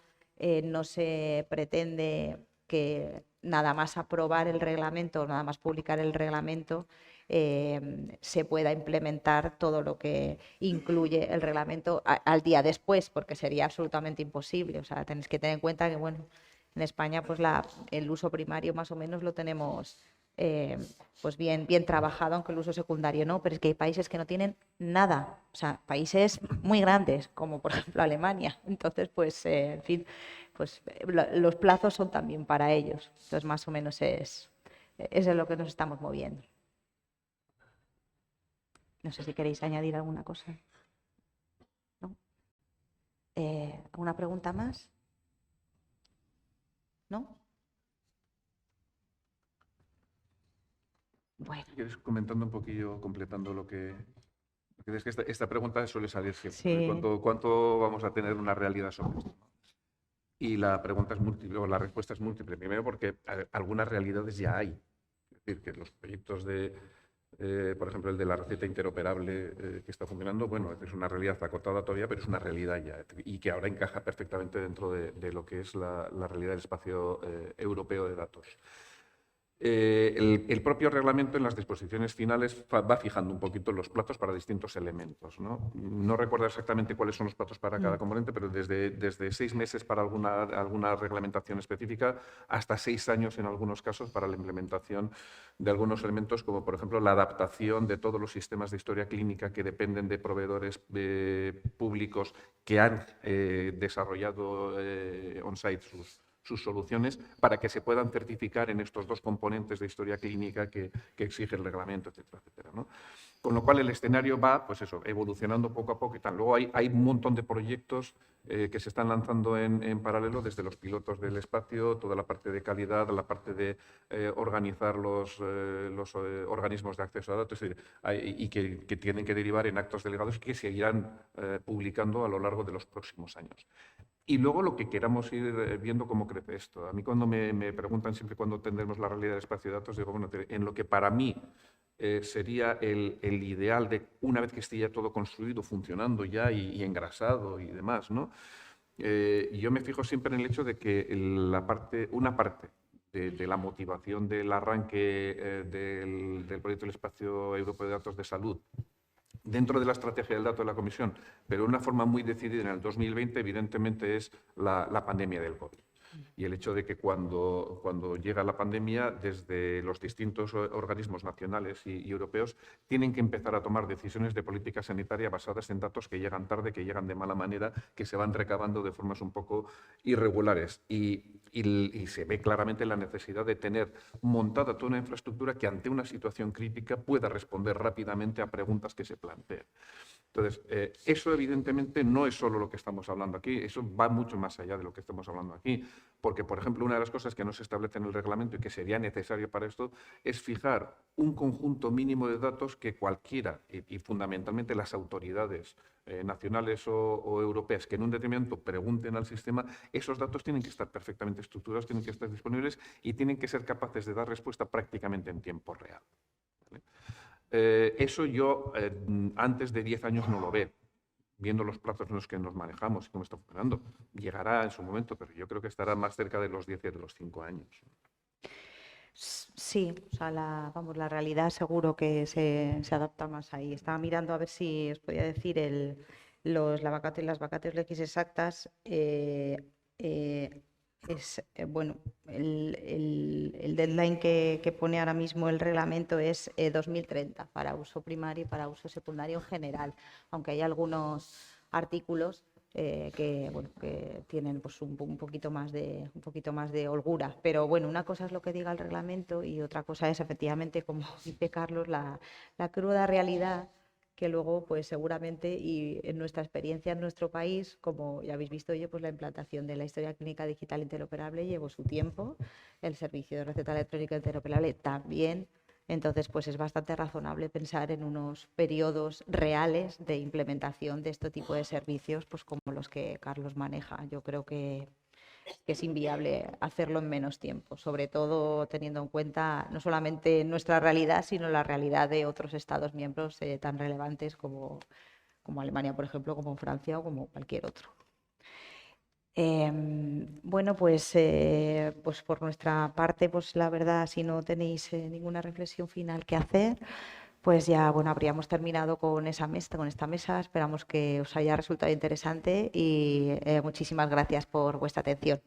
no se pretende que nada más aprobar el reglamento, nada más publicar el reglamento, se pueda implementar todo lo que incluye el reglamento al día después, porque sería absolutamente imposible. O sea, tenéis que tener en cuenta que, bueno, en España pues el uso primario más o menos lo tenemos pues bien trabajado, aunque el uso secundario no, pero es que hay países que no tienen nada, o sea, países muy grandes, como por ejemplo Alemania. Entonces, pues, en fin, pues los plazos son también para ellos. Entonces, más o menos es en lo que nos estamos moviendo. No sé si queréis añadir alguna cosa. ¿No? ¿Alguna pregunta más? ¿No? Bueno. Si quieres, comentando un poquillo, completando lo que es que esta pregunta suele salir siempre. Sí. ¿Cuánto vamos a tener una realidad sobre esto? Y la pregunta es múltiple, o la respuesta es múltiple. Primero, porque algunas realidades ya hay. Es decir, que los proyectos por ejemplo, el de la receta interoperable que está funcionando, bueno, es una realidad acotada todavía, pero es una realidad ya, y que ahora encaja perfectamente dentro de lo que es la realidad del espacio europeo de datos. El propio reglamento en las disposiciones finales va fijando un poquito los plazos para distintos elementos. No recuerdo exactamente cuáles son los plazos para cada componente, pero desde 6 meses para alguna reglamentación específica hasta 6 años en algunos casos para la implementación de algunos elementos, como por ejemplo la adaptación de todos los sistemas de historia clínica que dependen de proveedores públicos que han desarrollado on-site sus soluciones para que se puedan certificar en estos 2 componentes de historia clínica que exige el reglamento, etcétera, etcétera, ¿no? Con lo cual el escenario va, pues eso, evolucionando poco a poco y tal. Luego hay un montón de proyectos que se están lanzando en paralelo, desde los pilotos del espacio, toda la parte de calidad, la parte de organizar los organismos de acceso a datos, y que tienen que derivar en actos delegados que se irán publicando a lo largo de los próximos años. Y luego lo que queramos ir viendo cómo crece esto. A mí cuando me preguntan siempre cuándo tendremos la realidad del espacio de datos, digo, bueno, en lo que para mí sería el ideal de una vez que esté ya todo construido, funcionando ya y engrasado y demás, ¿no? Yo me fijo siempre en el hecho de que una parte de la motivación del arranque del proyecto del Espacio Europeo de Datos de Salud dentro de la estrategia del dato de la Comisión, pero de una forma muy decidida en el 2020, evidentemente es la pandemia del COVID. Y el hecho de que cuando llega la pandemia, desde los distintos organismos nacionales y europeos, tienen que empezar a tomar decisiones de política sanitaria basadas en datos que llegan tarde, que llegan de mala manera, que se van recabando de formas un poco irregulares. Y se ve claramente la necesidad de tener montada toda una infraestructura que ante una situación crítica pueda responder rápidamente a preguntas que se planteen. Entonces, eso evidentemente no es solo lo que estamos hablando aquí, eso va mucho más allá de lo que estamos hablando aquí, porque, por ejemplo, una de las cosas que no se establece en el reglamento y que sería necesario para esto es fijar un conjunto mínimo de datos que cualquiera, y fundamentalmente las autoridades nacionales o europeas, que en un determinado momento pregunten al sistema, esos datos tienen que estar perfectamente estructurados, tienen que estar disponibles y tienen que ser capaces de dar respuesta prácticamente en tiempo real. ¿Vale? Eso yo antes de 10 años no lo veo, viendo los plazos en los que nos manejamos y cómo está funcionando. Llegará en su momento, pero yo creo que estará más cerca de los 10 y de los 5 años. Sí, o sea, la realidad seguro que se adapta más ahí. Estaba mirando a ver si os podía decir las vacantes legis exactas. Bueno, el deadline que pone ahora mismo el reglamento es 2030 para uso primario y para uso secundario en general, aunque hay algunos artículos que tienen pues, un poquito más de holgura. Pero bueno, una cosa es lo que diga el reglamento y otra cosa es efectivamente, como dice Carlos, la cruda realidad, que luego, pues seguramente, y en nuestra experiencia en nuestro país, como ya habéis visto yo, pues la implantación de la historia clínica digital interoperable llevó su tiempo, el servicio de receta electrónica interoperable también. Entonces, pues es bastante razonable pensar en unos periodos reales de implementación de este tipo de servicios, pues como los que Carlos maneja. Yo creo que es inviable hacerlo en menos tiempo, sobre todo teniendo en cuenta no solamente nuestra realidad, sino la realidad de otros Estados miembros tan relevantes como Alemania, por ejemplo, como Francia o como cualquier otro. Bueno, pues por nuestra parte, pues la verdad, si no tenéis ninguna reflexión final que hacer, pues ya bueno, habríamos terminado con esta mesa. Esperamos que os haya resultado interesante y muchísimas gracias por vuestra atención.